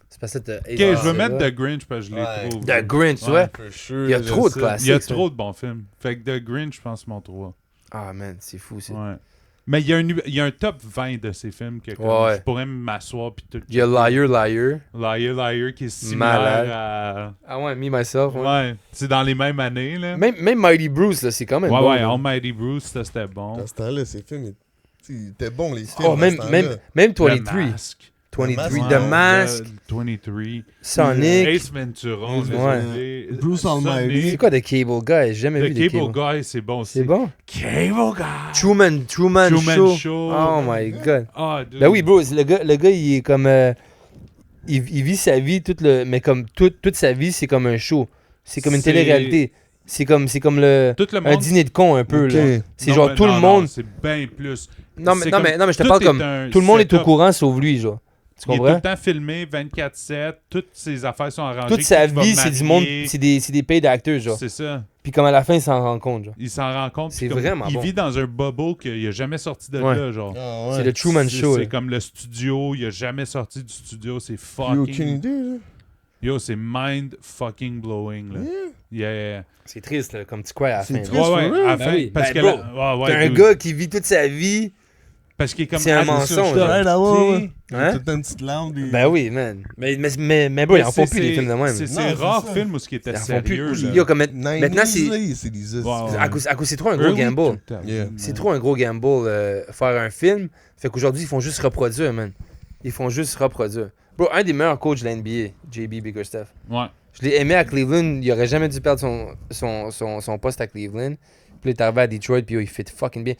C'est parce que t'as... Ok, je vais mettre The Grinch parce que je l'ai Ouais. trop. The Grinch, tu vois? Ouais. For sure, Il y a je trop de sais. classiques. Il y a ça. trop de bons films. Fait que The Grinch, je pense, mon 3. Ah, man, c'est fou, c'est... Ouais. Mais il y a un top 20 de ces films que comme, Ouais. je pourrais m'asseoir puis tout. Il y a Liar. Liar qui est similaire Malade. à... Ah ouais, Me, Myself, ouais. Ouais. C'est dans les mêmes années, là. Même Mighty Bruce, là, c'est quand même Ouais, bon. ouais, là. Almighty Bruce, ça, c'était bon. Dans ce temps-là, ces films, ils étaient bons, les films. Oh, dans même ce temps-là. 23. The Mask. 23, Ouais, The Mask, 23. Sonic. Ace Ventura. on les Ouais. a oubliés. Bruce Almighty. Sonic. C'est quoi The Cable Guy? J'ai jamais vu The The Cable Cable. Guy, c'est bon aussi. C'est bon? Cable Guy. Truman Show. Oh my god. Ah, dude. Ben oui, bro, le gars, il est comme... il vit sa vie, mais comme toute sa vie, c'est comme un show. C'est comme une C'est- télé-réalité. C'est comme un Tout le monde. dîner de con un peu, Ok. là. C'est Non, genre mais tout non, le non, monde... c'est bien plus. Non, c'est mais je te tout parle est comme... un Tout le monde est au setup. courant sauf lui, genre. Tu Il est tout comprends? le temps filmé 24/7. Toutes ses affaires sont arrangées. Toute sa qui va vie, c'est du monde... marier. C'est des pays d'acteurs, genre. C'est ça. Puis comme à la fin, il s'en rend compte, genre. Il s'en rend compte. C'est puis comme vraiment Il bon. vit dans un bubble qu'il n'a jamais sorti de Ouais. là, genre. Ah, ouais. C'est le Truman C'est- Show, là. C'est comme le studio. Il a jamais sorti du studio. C'est J'ai aucune fucking. idée, là. Yo, c'est mind fucking blowing, là. Yeah. Yeah. C'est triste, là, comme tu crois à la C'est fin. triste. là. Ouais, ouais, for real? à la Ben fin. oui. Parce Ben, que bro, là, ouais, T'as un dude. gars qui vit toute sa vie... Parce qu'il est comme. C'est un Ah, mensonge, je te là. l'ai Ouais, dit. Hein? Tout le temps une petite lampe. Des... Ben oui, man. Mais bro, ils en font plus des films de même. C'est Non, ces c'est rares ça. films où ce qui était Ils en font plus. sérieux, là. Yo, comme maintenant, 90s, c'est... là, c'est des Ouais, À cause c'est trop un gros Early gamble. 2000. Yeah. C'est trop un gros gamble faire un film. Fait qu'aujourd'hui, ils font juste reproduire, man. Ils font juste reproduire. Bro, un des meilleurs coachs de la NBA, JB Bickerstaff. Ouais. Je l'ai aimé à Cleveland. Il aurait jamais dû perdre son poste à Cleveland. Puis il est arrivé à Detroit, puis il fait fucking bien.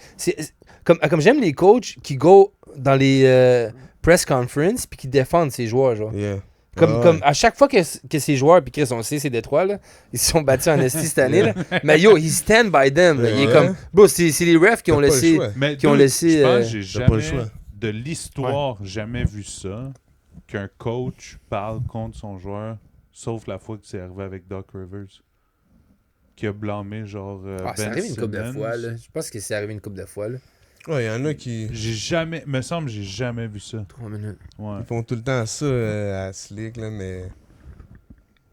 Comme j'aime les coachs qui go dans les press conference puis qui défendent ses joueurs, genre. Yeah. Comme à chaque fois que ses joueurs, puis Chris, on sait, c'est Détroit, là, ils se sont battus en esti cette année, là. Mais yo, he stand by them, là. Il est Ouais. comme... Bro, c'est les refs qui ont T'as pas le laissé... choix. Mais Qui ont dude, laissé, je pense que j'ai t'as pas le jamais, choix. de l'histoire, jamais vu ça, qu'un coach parle contre son joueur, sauf la fois que c'est arrivé avec Doc Rivers, qui a blâmé genre c'est Ben arrivé une couple de Simmons. fois, là. Je pense que c'est arrivé une couple de fois, là. Ouais, il y en a qui J'ai jamais, me semble, j'ai jamais vu ça. 3 minutes. Ouais. ils font tout le temps ça à Slick, là, mais.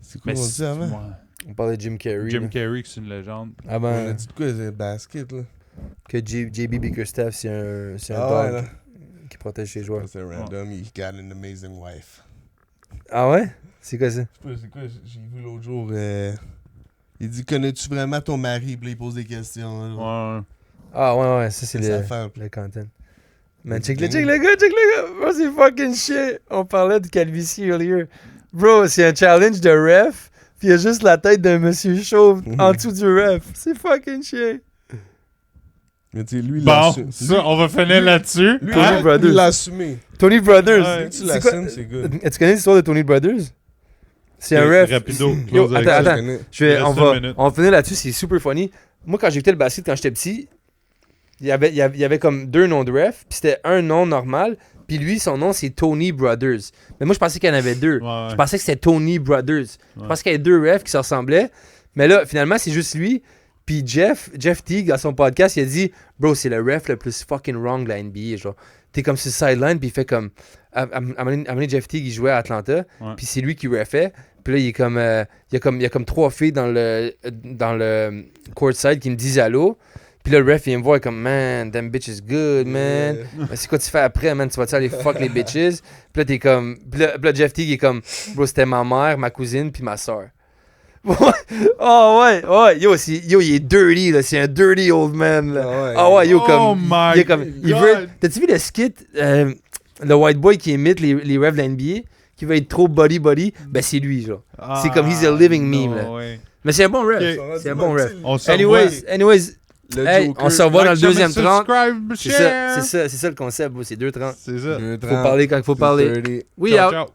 C'est quoi Mais on c'est- dit avant? ouais. On parlait de Jim Carrey, Jim là. Carrey, c'est une légende. On Avant a dit de quoi, c'est basket, là? que JB Bickerstaff, c'est un Ah ouais, dog là. qui protège ses joueurs. C'est random, he got an amazing wife. Ah ouais? C'est quoi ça? Je sais pas, c'est quoi, j'ai vu l'autre jour. Il dit, connais-tu vraiment ton mari? Puis là, il pose des questions. là. Ouais. Ah ouais, ça c'est C'est sa le... femme. Le content. Man, check le gars. Bro, c'est fucking shit. On parlait de calvitie earlier. Bro, c'est un challenge de ref. Puis il y a juste la tête d'un monsieur chauve en dessous du ref. C'est fucking shit. Mais tu sais, lui, il l'a Bon, assumé. ça, on va finir là-dessus. Lui, Tony lui, Brothers. il l'a assumé. Tony Brothers. Ouais. Tu C'est quoi- l'assumes, c'est good. Tu connais l'histoire de Tony Brothers? C'est un ref. Rapido, Yo, close avec ça. attends. Je connais. Il On reste va une minute. on va finir là-dessus, c'est super funny. Moi, quand j'écoutais le basket quand j'étais petit, il y avait comme deux noms de ref, puis c'était un nom normal, puis lui, son nom, c'est Tony Brothers. Mais moi, je pensais qu'il y en avait deux. Ouais, ouais. Je pensais que c'était Tony Brothers. Je Ouais. pensais qu'il y avait deux refs qui se ressemblaient. Mais là, finalement, c'est juste lui. Puis Jeff Teague, dans son podcast, il a dit « Bro, c'est le ref le plus fucking wrong de la NBA. » Genre, t'es comme sur le sideline, puis il fait comme... À un moment donné, Jeff Teague, il jouait à Atlanta, Ouais. puis c'est lui qui refait. Puis là, il est comme... il y a comme trois filles dans le courtside qui me disent allô. Puis là, le ref, il vient me voir comme « Man, them bitches good, man. Ben, c'est quoi tu fais après, man? Tu vas-tu aller fuck les bitches? » Puis là, t'es comme... Puis là, Jeff Teague est comme « Bro, c'était ma mère, ma cousine, puis ma soeur. » Oh ouais, yo, il est dirty, là. C'est un dirty old man, là. Ah ouais, yo, Oh comme... my il est comme il God. veut... T'as-tu vu le skit, le white boy qui imite les refs de la NBA, qui veut être trop body? Ben, c'est lui, genre. C'est comme he's a living meme, là. Ouais. Mais c'est un bon ref. Ok. C'est un bon ref. On se Anyways, Le Hey, Joker. on se revoit dans le Like, deuxième jamais 30. subscribe, C'est share. c'est ça le concept, bro. C'est 2h30. C'est ça. Faut parler quand il faut parler. Oui, Ciao, out. ciao.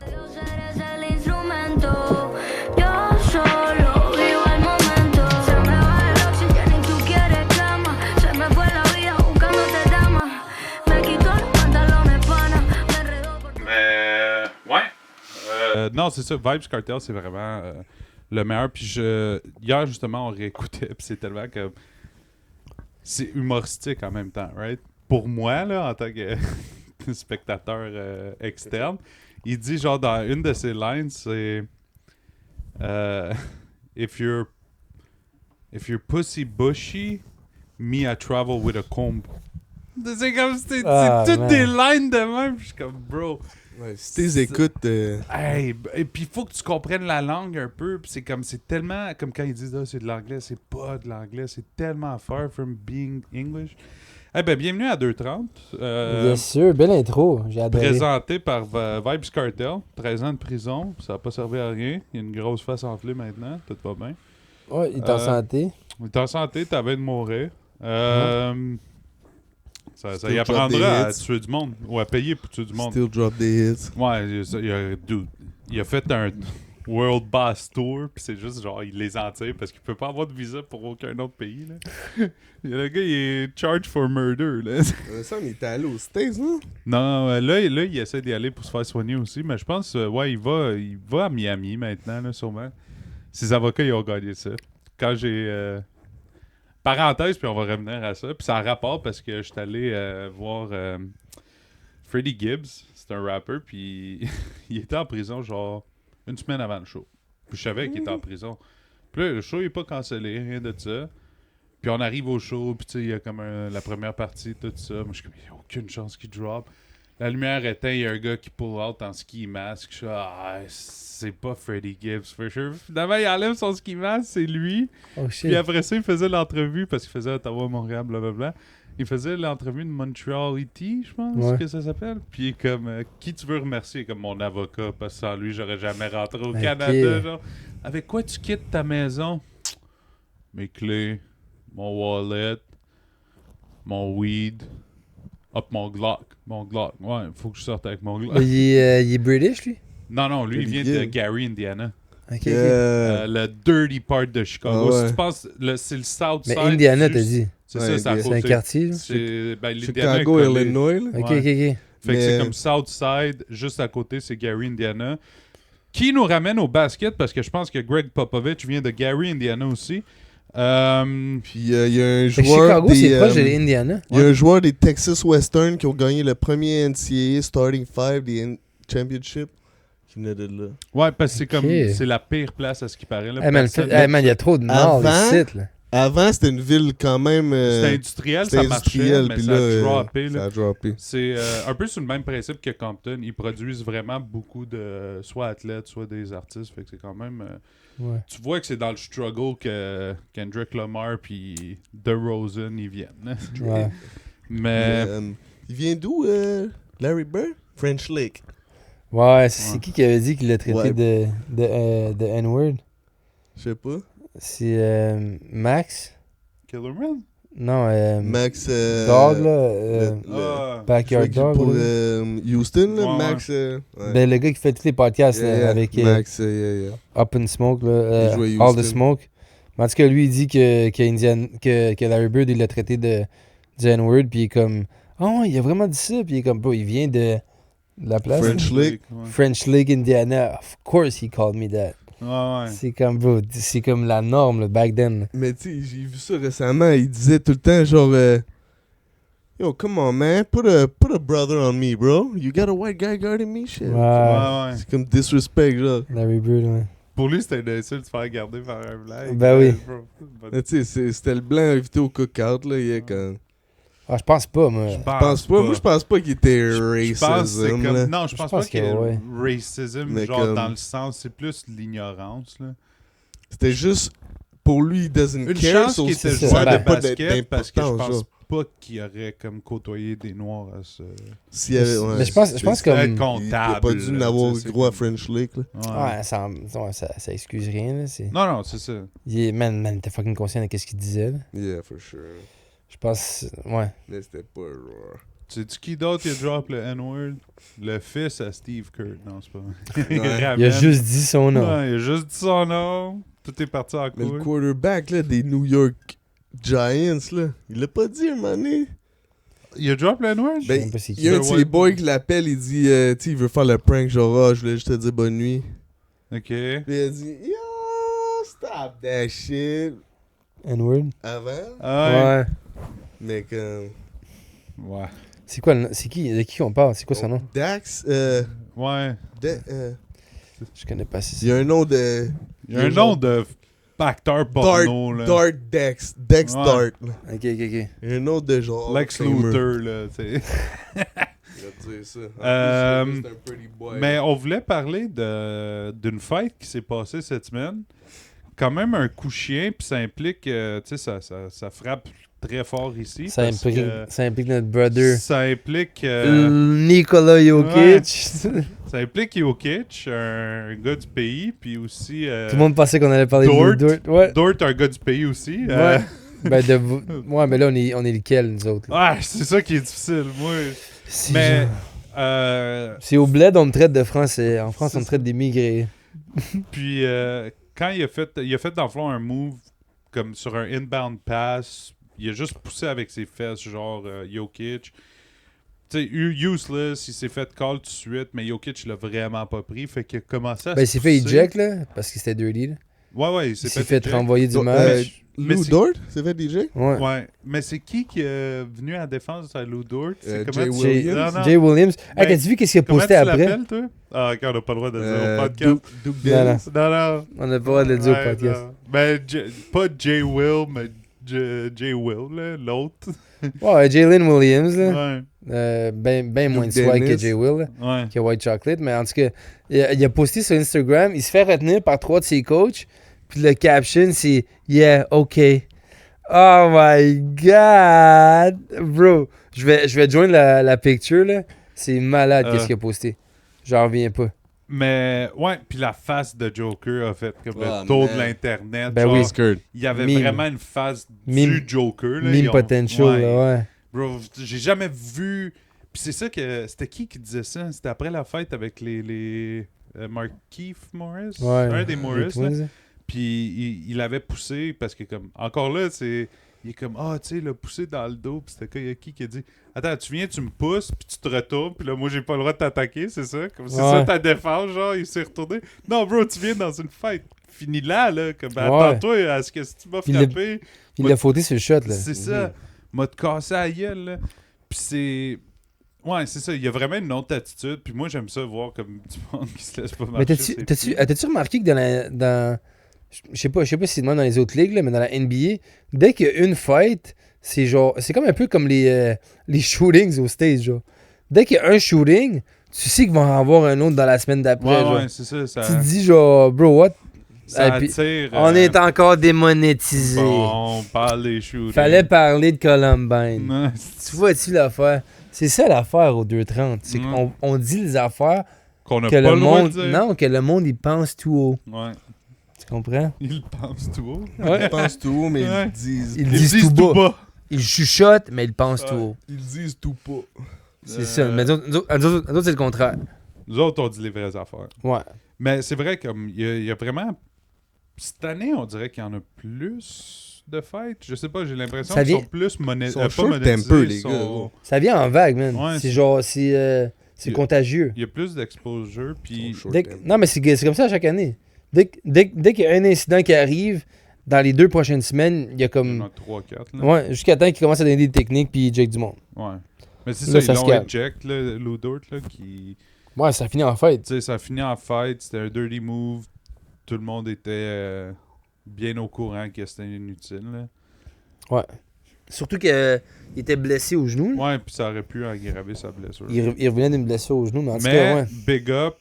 Yo seré el instrumento, yo solo vivo el momento. Se me va el oxígeno y tú quieres cama. Se me fue la vida buscándote dama. Me quitó los pantalones pana, me enredó por... Mais ouais. Non, c'est ça. Vibes Cartel, c'est vraiment le meilleur. Puis hier, justement, on réécoutait. Puis c'est tellement que. C'est humoristique en même temps, right? Pour moi, là, en tant que spectateur externe, il dit, genre, dans une de ses lines, c'est. If you're pussy bushy, me I travel with a comb. C'est comme, c'est toutes man. des lines de même. Puis je suis comme, bro. Ouais, si t'es écoutes... Hey, et puis il faut que tu comprennes la langue un peu. Puis c'est comme, c'est tellement. Comme quand ils disent, ah, c'est de l'anglais, c'est pas de l'anglais. C'est tellement far from being English. Eh ben, bienvenue à 2h30. Bien sûr, belle intro. J'ai adoré. Présenté par Vibes Cartel. 13 ans de prison. Ça n'a pas servi à rien. Il y a une grosse face enflée maintenant. Tout va bien. Ouais, il est en santé. T'es en santé, t'avais de mourir. Ça y Still drop apprendra the à hits. tuer du monde. Ou à payer pour tuer du monde. Still drop des hits. Ouais, il a fait un World Boss Tour, puis c'est juste genre, il les en tire parce qu'il peut pas avoir de visa pour aucun autre pays. Là. Le gars, il est charged for murder. Là. Ça, il était allé aux States, non? Non, là, il essaie d'y aller pour se faire soigner aussi, mais je pense, ouais, il va à Miami maintenant, là, sûrement. Ses avocats, ils ont gagné ça. Quand j'ai... parenthèse, puis on va revenir à ça. Puis ça a rapport parce que je suis allé voir Freddie Gibbs, c'est un rapper, puis il était en prison genre une semaine avant le show. Puis je savais qu'il était en prison. Puis là, le show n'est pas cancellé, rien de ça. Puis on arrive au show, puis tu sais, il y a comme la première partie, tout ça. Moi, je suis comme, il n'y a aucune chance qu'il drop. La lumière éteint, il y a un gars qui pull out en ski mask. Je suis c'est pas Freddie Gibbs, for sure. Finalement, il enlève son ski mask, c'est lui. Oh shit. Puis après ça, il faisait l'entrevue, parce qu'il faisait Ottawa, Montréal, blablabla. Il faisait l'entrevue de Montreal E.T., je pense Ouais. que ça s'appelle. Puis il est comme, qui tu veux remercier? Comme mon avocat, parce que sans lui, j'aurais jamais rentré au Ok. Canada. Genre. Avec quoi tu quittes ta maison? Mes clés, mon wallet, mon weed, hop, mon Glock. Mon Glock. Ouais, faut que je sorte avec mon Glock. Il est British, lui? Non, lui, il vient Freddie de Gibbs. Gary, Indiana. Ok, ok. Le dirty part de Chicago. Ah ouais. Si tu penses, c'est le South Mais Side. Indiana, du- t'as dit. C'est Ouais, ça, c'est à Indiana. C'est un côté. quartier, là? C'est l'Indiana est Chicago, collé. Illinois, là. Ok, Ouais. ok, ok. Fait que c'est Mais- comme South Side, juste à côté, c'est Gary, Indiana. Qui nous ramène au basket, parce que je pense que Greg Popovich vient de Gary, Indiana aussi. Puis il y a un Fait que joueur Chicago, des... c'est proche de l'Indiana. Il y a un joueur des Texas Western qui ont gagné le premier NCAA Starting Five des Championship qui venait de là. Ouais, parce que c'est Ok. comme c'est la pire place à ce qui paraît. Là. Hey man, Personne- il y a trop de morts Avant- ici, là. Avant, c'était une ville quand même... C'était industriel, c'était ça industriel, marchait, mais puis ça là, a droppé. ça Là. a droppé. C'est un peu sur le même principe que Compton. Ils produisent vraiment beaucoup de soit athlètes, soit des artistes. Fait que c'est quand même... Ouais. tu vois que c'est dans le struggle que Kendrick Lamar puis DeRozan ils viennent. Hein. Ouais. Mais Il vient d'où, Larry Bird? French Lake. Ouais, c'est Ouais. qui avait dit qu'il l'a traité Ouais. de N-word? Je sais pas. C'est Max? Killerman? Non, Max... Dog, là. Ah, Backyard Dog. pour là. Houston, là, Ouais, Max... ouais. Ben, le gars qui fait tous les podcasts là, Yeah, avec Max, yeah. Up in Smoke, là, Il joue à All the Houston. Smoke. Mais en tout cas, lui, il dit que Larry Bird, il l'a traité de N-word, puis il est comme, oh, il a vraiment dit ça, puis il est comme, bro, il vient de la place. French Lake. Ouais. French Lake, Indiana. Of course he called me that. Ouais. C'est comme, bro, c'est comme la norme, là, back then. Mais tu sais, j'ai vu ça récemment. Il disait tout le temps, genre... Yo, come on, man. Put a brother on me, bro. You got a white guy guarding me, shit. Ouais. Ouais. C'est comme disrespect, genre. Larry Bird, ouais. Pour lui, c'était une insulte de se faire garder par un blanc. Ben oui. Mais tu sais, c'était le blanc invité au cookout, là. Il est comme... Ah, je pense pas, moi. Je Je pense pas. Moi, je pense pas qu'il était Je pense que c'est racism, comme... là. Non, je pense pense pas qu'il y ait que ouais. racism, Mais genre comme- dans le sens, c'est plus l'ignorance, là. C'était juste... Pour lui, il doesn't Une care. chance so qu'il ça était c'est joueur ça. de pas basket, parce que je d'importance, pense genre. pas qu'il aurait comme côtoyé des Noirs à ce... S'il y avait, ouais, Mais je pense Être comme. il a comptable. pas dû là, n'avoir tu sais, gros à comme- French Lake. Là. Ouais. Ouais, ça excuse rien, là. Non, c'est ça. Man, t'es fucking conscient de ce qu'il disait, là. Yeah, for sure. Je pense. Ouais. Mais c'était pas genre. Sais-tu qui d'autre qui a drop le N-word? Le fils à Steve Kerr. Non, c'est pas vrai. Ouais. Il a ramène- juste dit son nom. Ouais, il a juste dit son nom. Tout est parti en Mais le couille. quarterback là, des New York Giants, là, il l'a pas dit un moment donné. Il a drop le N-word? sais Ben, même pas c'est il y a un de qui. ses boys qui l'appelle, il dit, tu sais, il veut faire le prank, genre, je voulais juste te dire bonne nuit. Ok. Puis il a dit, yo, stop that shit. N-word. Avant, Ah ouais. Ouais. mais comme. Ouais. C'est quoi le nom? C'est qui? De qui on parle? C'est quoi son nom? Dax, Ouais. Je connais pas. il y a un nom de. Il y a un nom de acteur porno, là. Dart Dex. Dex Ouais. Dart. Là. Ok. Il y a un nom de genre. Lex Hall of Famer. Luthor, là, tu sais. Il va dire ça. En plus, c'est un pretty boy. Mais on voulait parler d'une fête qui s'est passée cette semaine. Quand même un coup chien, puis ça implique, tu sais, ça frappe très fort ici. Ça parce implique, que ça implique notre brother. Ça implique, Nicolas Jokic. ça implique Jokic, un gars du pays, puis aussi... Tout le monde pensait qu'on allait parler Dort. de Dort. Ouais. Dort, un gars du pays aussi. Ouais. Ouais, mais là, on est lequel, nous autres? Là? Ouais, c'est ça qui est difficile, moi. C'est Mais... genre- C'est au bled, on me traite de français. En France, on me traite d'immigrés. Puis quand il a fait dans le fond un move comme sur un inbound pass, il a juste poussé avec ses fesses, genre Jokic. Tu sais, useless, il s'est fait call tout de suite, mais Jokic l'a vraiment pas pris, fait qu'il a commencé à Ben, il se s'est fait pousser. eject, là, parce qu'il était dirty. Là. Ouais, il Il s'est s'est fait eject. renvoyer du Donc, match. Mais Lou c'est- Dort, c'est fait DJ? Ouais. Ouais, mais c'est qui est venu à la défense de Lou Dort? C'est Jay tu- Williams. Non, non. Jay Williams. Ben, Hey, t'as-tu vu qu'est-ce qu'il a Comment posté tu après? l'appelles, toi? Ah, ok, on n'a pas le droit de le dire au podcast. Duke Non, non. Dennis. Non. On n'a pas le droit de le dire Ouais, au podcast. non. Ben, pas Jay Will, mais Jay Will, là, l'autre. Ouais, Jalen Williams, là. Ouais. Ben moins de Duke swag que Dennis. Jay Will, là, Ouais. que White Chocolate. Mais en tout cas, il a posté sur Instagram. Il se fait retenir par 3 de ses coachs. Puis le caption, c'est « Yeah, OK ». Oh my God! Bro, je vais joindre la picture, là. C'est malade qu'est-ce qu'il a posté. J'en reviens pas. Mais, ouais, puis la face de Joker a fait comme Ah, le tour man. de l'Internet. Ben genre, oui. Skirt. il y avait Meme. vraiment une face Meme. du Joker. Là. Meme Ils ont- potential, ouais. là, ouais. Bro, j'ai jamais vu... Puis c'est ça que... C'était qui disait ça? C'était après la fête avec les Markieff Morris? Ouais. Un des Les Morris, là. Twins, là. Puis il avait poussé parce que comme encore là c'est il est comme ah tu sais il a poussé dans le dos puis c'était quoi il y a qui a dit attends tu viens tu me pousses puis tu te retournes puis là moi j'ai pas le droit de t'attaquer c'est ça comme c'est Ouais. ça ta défense genre il s'est retourné non bro tu viens dans une fête finis là comme Ouais. attends-toi à ce que si tu m'as Puis le- frappé Il l'a fauté sur le shot, là. c'est ça m'a te cassé la gueule là puis c'est ouais, c'est ça. Il y a vraiment une autre attitude. Puis moi, j'aime ça voir comme du monde qui se laisse pas marcher. Mais ses t'as-tu pieds. remarqué que dans je sais pas si c'est de même dans les autres ligues, là, mais dans la NBA, dès qu'il y a une fight, c'est genre. C'est comme un peu comme les shootings au stage, genre. Dès qu'il y a un shooting, tu sais qu'il va en avoir un autre dans la semaine d'après. Ouais, genre. ouais, c'est ça. Ça, Tu te dis genre, bro, what? ça Et puis, attire. on est encore démonétisé. Bon, on parle des shootings. Fallait parler de Columbine. Ouais, Tu vois-tu l'affaire? C'est ça l'affaire au 230. C'est Ouais. qu'on dit les affaires qu'on n'a que pas le le droit monde. de dire. Non, que le monde, il pense tout haut. Ouais. Tu comprends? Ils pensent tout haut. Ils pensent tout haut, mais Ouais. ils disent. Ils Ils disent disent tout tout bas. bas. Ils chuchotent, mais ils pensent Ouais. tout haut. Ils disent tout pas. C'est ça. Mais nous autres, c'est le contraire. Nous autres, on dit les vraies affaires. Ouais. Mais c'est vrai, comme, il y a vraiment... Cette année, on dirait qu'il y en a plus de fêtes. Je sais pas, j'ai l'impression Ça qu'ils vient- sont plus Ils sont pas short monétisés. temper, les sont- gars, gros. Ça vient en vague, man. Ouais, c'est c'est- genre, c'est Il- contagieux. Il y a plus d'exposure, puis... Non, mais c'est comme ça à chaque année. Dès qu'il y a un incident qui arrive, dans les 2 prochaines semaines, il y a Il y en comme. a 3-4, là. Ouais, jusqu'à temps qu'il commence à donner des techniques puis il eject du monde. Ouais. Mais c'est Là, ça, ça ils se l'ont calme. eject, là, Lou Dort, là, qui... Ouais, ça finit en fête. Tu sais, ça a fini en fight, c'était un dirty move. Tout le monde était bien au courant que c'était inutile. Là. Surtout qu'il était blessé au genou. là. Ouais, puis ça aurait pu aggraver sa blessure. Il revenait d'une blessure au genou, mais en tout Mais cas, ouais. big up,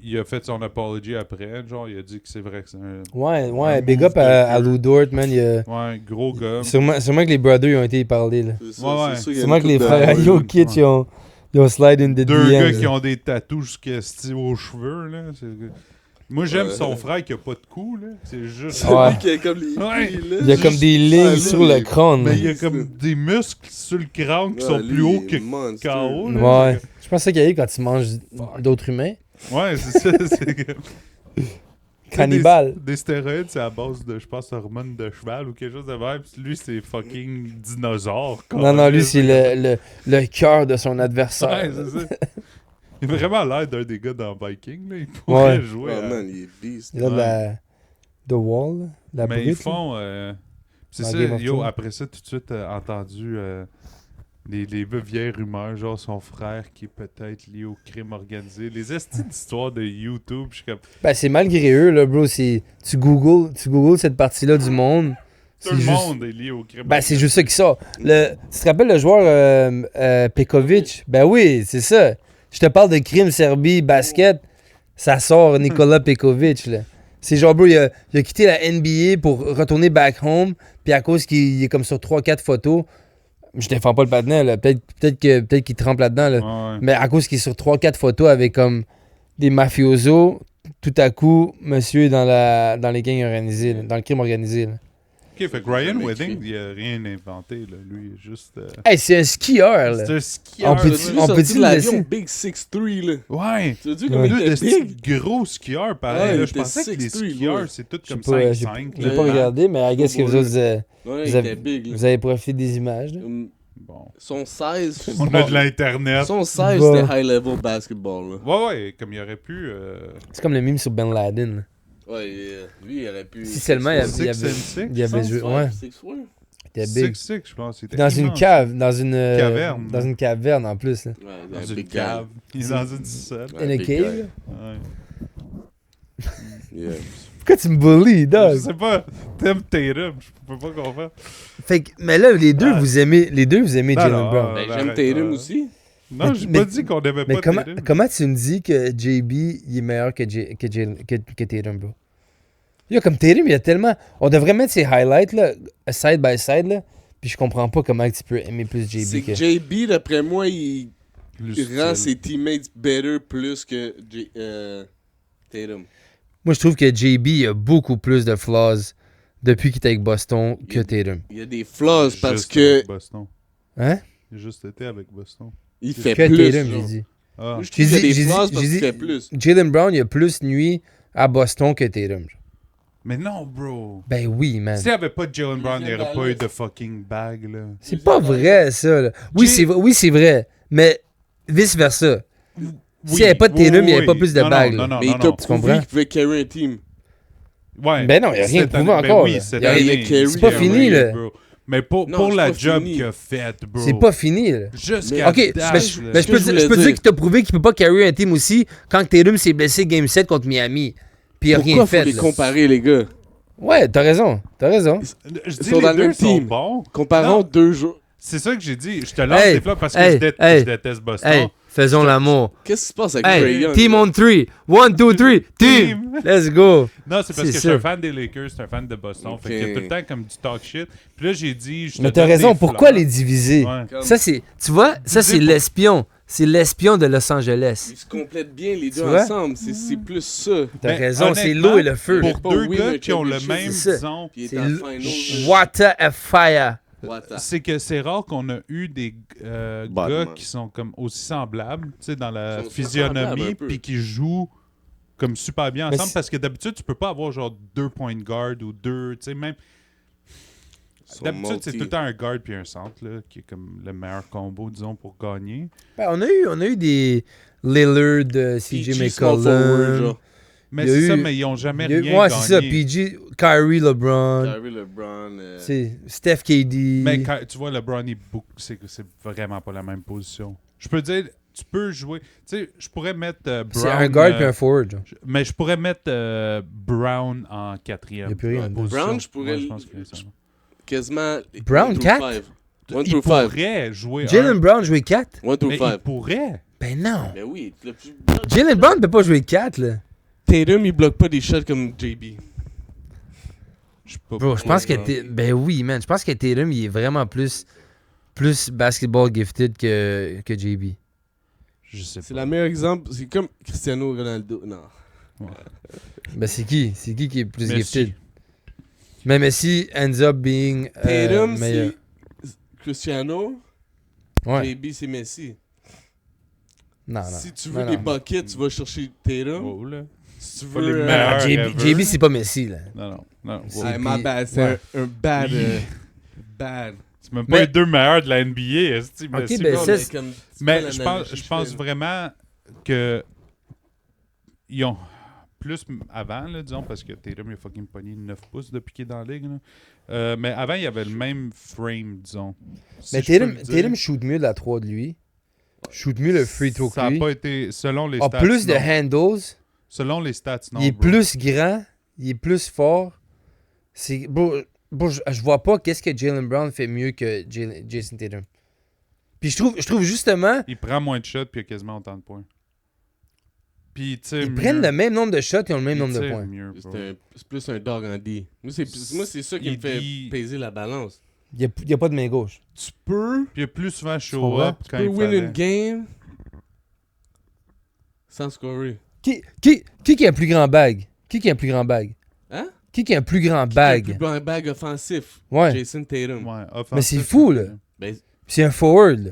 il a fait son apology après. Genre, il a dit que c'est vrai que c'est un. Ouais, big move up de à queue. Lou Dort, man. Ouais, gros gars. Sûrement que les brothers ils ont été parler, là. C'est ça, Ouais, c'est sûr qu'il y a Sûrement une que les couple frères de- Yo Kids, ils ont slide in the Deux DM. gars là. qui ont des tatous jusqu'à style aux cheveux, là. Moi, j'aime Ouais. son frère qui a pas de cou, là. C'est juste. C'est Ouais. lui qui a comme les Ouais. pieds, là. Il y a comme des lignes Ah, sur lui, le crâne. Mais là. il y a comme des muscles sur le crâne qui Ouais, sont lui, plus hauts il que est monster. KO. là. Ouais. Je pense que c'est qu'il y a quand tu manges d'autres humains. Ouais, c'est ça. C'est comme- Cannibale. Des stéroïdes, c'est à base de, je pense, hormones de cheval ou quelque chose de même. Puis lui, c'est fucking dinosaure. Non, lui, c'est le cœur de son adversaire. Ouais, c'est ça. Il a vraiment l'air d'un des gars dans Viking. Là. Il pourrait Ouais. jouer. Oh à- man, il est beast. Il a de la... The Wall, là, la Mais brute. ils là. font. C'est Dans ça, Game of yo, Thrones. après ça, tout de suite, entendu les vieilles rumeurs, genre son frère qui est peut-être lié au crime organisé. Les estis d'histoire de YouTube, je suis comme. Ben, c'est malgré eux, là, bro. Tu googles cette partie-là du monde. Tout le juste- monde est lié au crime Ben, c'est juste ça qui sort. Tu te rappelles le joueur Pekovic? Ben oui, c'est ça. Je te parle de crime Serbie, basket. Ça sort Nikola Pekovic, là. C'est genre, bro, il a quitté la NBA pour retourner back home. Puis à cause qu'il est comme sur 3-4 photos. Je défends pas le patinet, là. Peut-être qu'il trempe là-dedans, là. Ouais. Mais à cause qu'il est sur 3-4 photos avec comme des mafiosos, tout à coup, monsieur est dans les gangs organisés, là, dans le crime organisé. Là. Ok, fait que Ryan Mais Wedding, qui- il a rien inventé, là. Lui, il est juste. Hey, c'est un skieur, là. C'est un skieur. On là. peut-tu- On peut-tu le l'avion laisser? Big 6'3", là. Ouais. Tu as dit Ouais. comme il Lui, était de big? gros skieur, pareil. Ouais, là. il Je était pensais que les 6'3", skieurs, ouais. c'est tout J'ai comme pas, 5'5". j'ai là. pas regardé, mais I guess que vous autres, Ouais, Vous il avez- était big, là. vous avez profité des images. Là. Bon. Son 16... On a de l'internet. Son 16, Bon. c'était high-level basketball, là. Ouais, comme il aurait pu. C'est comme le meme sur Ben Laden. là. Ouais, lui, il aurait pu... Si seulement il Six avait, and six, il avait joué. Ouais, 6'1". il était big. 6'6", je pense. il était Dans une immense. cave, dans une Caverne. Dans une caverne en plus. Là. Ouais, Dans un une big cave. Il est dans une salle. Ouais, In a big cave. guy. là. Ouais. Yeah. Pourquoi tu me bullies, Je dog? sais pas. T'aimes Tatum, je peux pas comprendre. Fait que, mais là, les deux, Ah. vous aimez Non, Jalen non, Brown. Ben, arrête, j'aime Tatum ouais. aussi. Non, Mais- j'ai mais- pas dit qu'on aimait Mais pas comment, Tatum. comment tu me dis que JB il est meilleur que Tatum, bro? Yo, comme Tatum, il y a tellement... On devrait mettre ses highlights, là, side by side, là, puis je comprends pas comment tu peux aimer plus C'est JB que que... JB, d'après moi, il Le rend style. ses teammates better plus que Tatum. Moi, je trouve que JB il a beaucoup plus de flaws depuis qu'il est avec Boston que Tatum. Il y a des flaws parce Juste que avec Boston. Hein? Il a juste été avec Boston. il fait Que plus. Tatum, genre. j'ai dit. Ah. Moi, je J'ai trouve qu'il y a dit- des j'ai flaws dit- parce j'ai qu'il dit- fait plus. Jalen Brown, il a plus nuit à Boston que Tatum. genre. Mais non, bro. Ben oui, man. S'il n'y avait pas de Jalen Brown, il n'y Deuxième aurait pas eu balance. de fucking bag, là. C'est pas vrai, ça. Là. Oui, c'est vrai. Mais vice-versa. S'il n'y avait pas de Tatum, il n'y avait pas plus de Non, bagues. Non, là. non, Mais non, il t'a non. comprends? prouvé qu'il pouvait carry un team. Ouais. Ben non, il a rien Cette prouvé année- encore, Ben oui, là. cette Il a- année, C'est pas fini, là. bro. Mais pour Non, c'est la pas job fini. qu'il a faite, bro. C'est pas fini, là. Jusqu'à Ok, ben, dash, je, là. ben, je que peux, je dire- voulais je peux dire. dire qu'il t'a prouvé qu'il peut pas carry un team aussi quand Tatum s'est blessé Game 7 contre Miami. Puis il a Pourquoi rien faut fait. les là. comparer, les gars? Ouais, t'as raison. T'as raison. Je dis sont les dans le deux même sont team. bons. Comparons Non. 2 jours. C'est ça que j'ai dit. Je te lance Hey, des flops parce que hey, je déteste Boston. Hey, faisons l'amour. Qu'est-ce qui se passe avec Trae Hey, Young? team là? on 3. 1, 2, 3. Team. Let's go. Non, c'est parce C'est que je suis ça. un fan des Lakers, je suis un fan de Boston. Fait qu'il y a Ok. tout le temps comme du talk shit. Puis là, j'ai dit. Je te Mais t'as donne raison. des Pourquoi flops. les diviser? Ouais. Comme- Ça, c'est. Tu vois, ça, c'est Diviser pour- l'espion. C'est l'espion de Los Angeles. Ils se complètent bien, les deux Tu vois? ensemble. C'est plus ça. T'as Mais raison. C'est honnêtement, l'eau et le feu. Pour Pas deux win gars un qui ont le championship, même, c'est ça. disons. Puis il est C'est en le- finals. Water a fire. What the- C'est que c'est rare qu'on a eu des Batman. gars qui sont comme aussi semblables, tu sais, dans la Ils sont semblables physionomie, un peu. puis qui jouent comme super bien Mais ensemble, c'est- parce que d'habitude, tu peux pas avoir genre 2 point guard ou 2, tu sais, même... Ils sont D'habitude, c'est multi. tout le temps un guard puis un centre, là, qui est comme le meilleur combo, disons, pour gagner. Ben, on a eu des Lillard, CJ PG small forward, McCollum. genre. Mais Il y a c'est ça, eu- mais ils ont jamais Il y a eu- rien ouais, gagné. c'est ça. PG, Kyrie, LeBron. Kyrie LeBron. C'est Steph KD. Mais tu vois, LeBron, c'est vraiment pas la même position. Je peux dire, tu peux jouer... Tu sais, je pourrais mettre Brown... c'est un guard puis un forward. genre. Mais je pourrais mettre Brown en quatrième. Il y a plus rien. position. Brown, je pourrais Ouais, je pense que ça va. Quasiment. Brown, 1 through 4? 5. 1 Il through 5. pourrait jouer Jalen Brown jouait 4. 1 through mais 5. il pourrait. Ben non. Ben oui. Jaylen Brown peut pas jouer 4, là. Tatum, il bloque pas des shots comme JB. Bro, je pense que ben oui, man. Je pense que Tatum, il est vraiment plus basketball gifted que JB. Je sais C'est pas. le meilleur exemple. C'est comme Cristiano Ronaldo. Non. Ben c'est qui? C'est qui est plus Messi. gifted? Mais Messi ends up being Tatum, meilleur. c'est Cristiano. Ouais. JB, c'est Messi. Non, non. Si tu veux Non, des non. buckets, tu vas chercher Tatum. Oh, là. Si tu Pas veux... les Non, meilleurs. JB, c'est pas Messi, là. Non. C'est- Ouais, my bad. C'est Ouais. un bad... bad. C'est même pas Mais- les deux meilleurs de la NBA. Esti, Ok, Messi, ben bro. ça, Mais je pense vraiment que ils ont plus avant, là, disons, parce que Tatum il a fucking pogné 9 pouces depuis qu'il est dans la ligue. Là. Mais avant, il y avait le même frame, disons. Si Mais je peux Tatum, le dire. Tatum shoot mieux de la 3 de lui. Shoot mieux le free throw Ça que n'a lui. pas été, selon les A stats. plus de non. handles. Selon les stats, non. Il est bro. plus grand. Il est plus fort. C'est bro, je vois pas qu'est-ce que Jaylen Brown fait mieux que Jason Tatum. Puis je trouve justement, Il prend moins de shots puis il a quasiment autant de points. Puis, tu sais. ils prennent le même nombre de shots et ont le même Puis, nombre de tu sais, points. mieux, bro. C'est plus un dog en D. Moi, c'est ça qui Il me fait dit- peser la balance. Il y a pas de main gauche. Tu peux... Puis il a plus souvent show comprends? up Tu quand peux il win fallait. une game sans scorer. Qui a un plus grand bag? Qui a un plus grand bag? Hein? Qui a un plus grand Un bag? plus bag offensif. Ouais. Jason Tatum. Ouais, Mais c'est offensif, fou, là. Ben, C'est un forward. Là.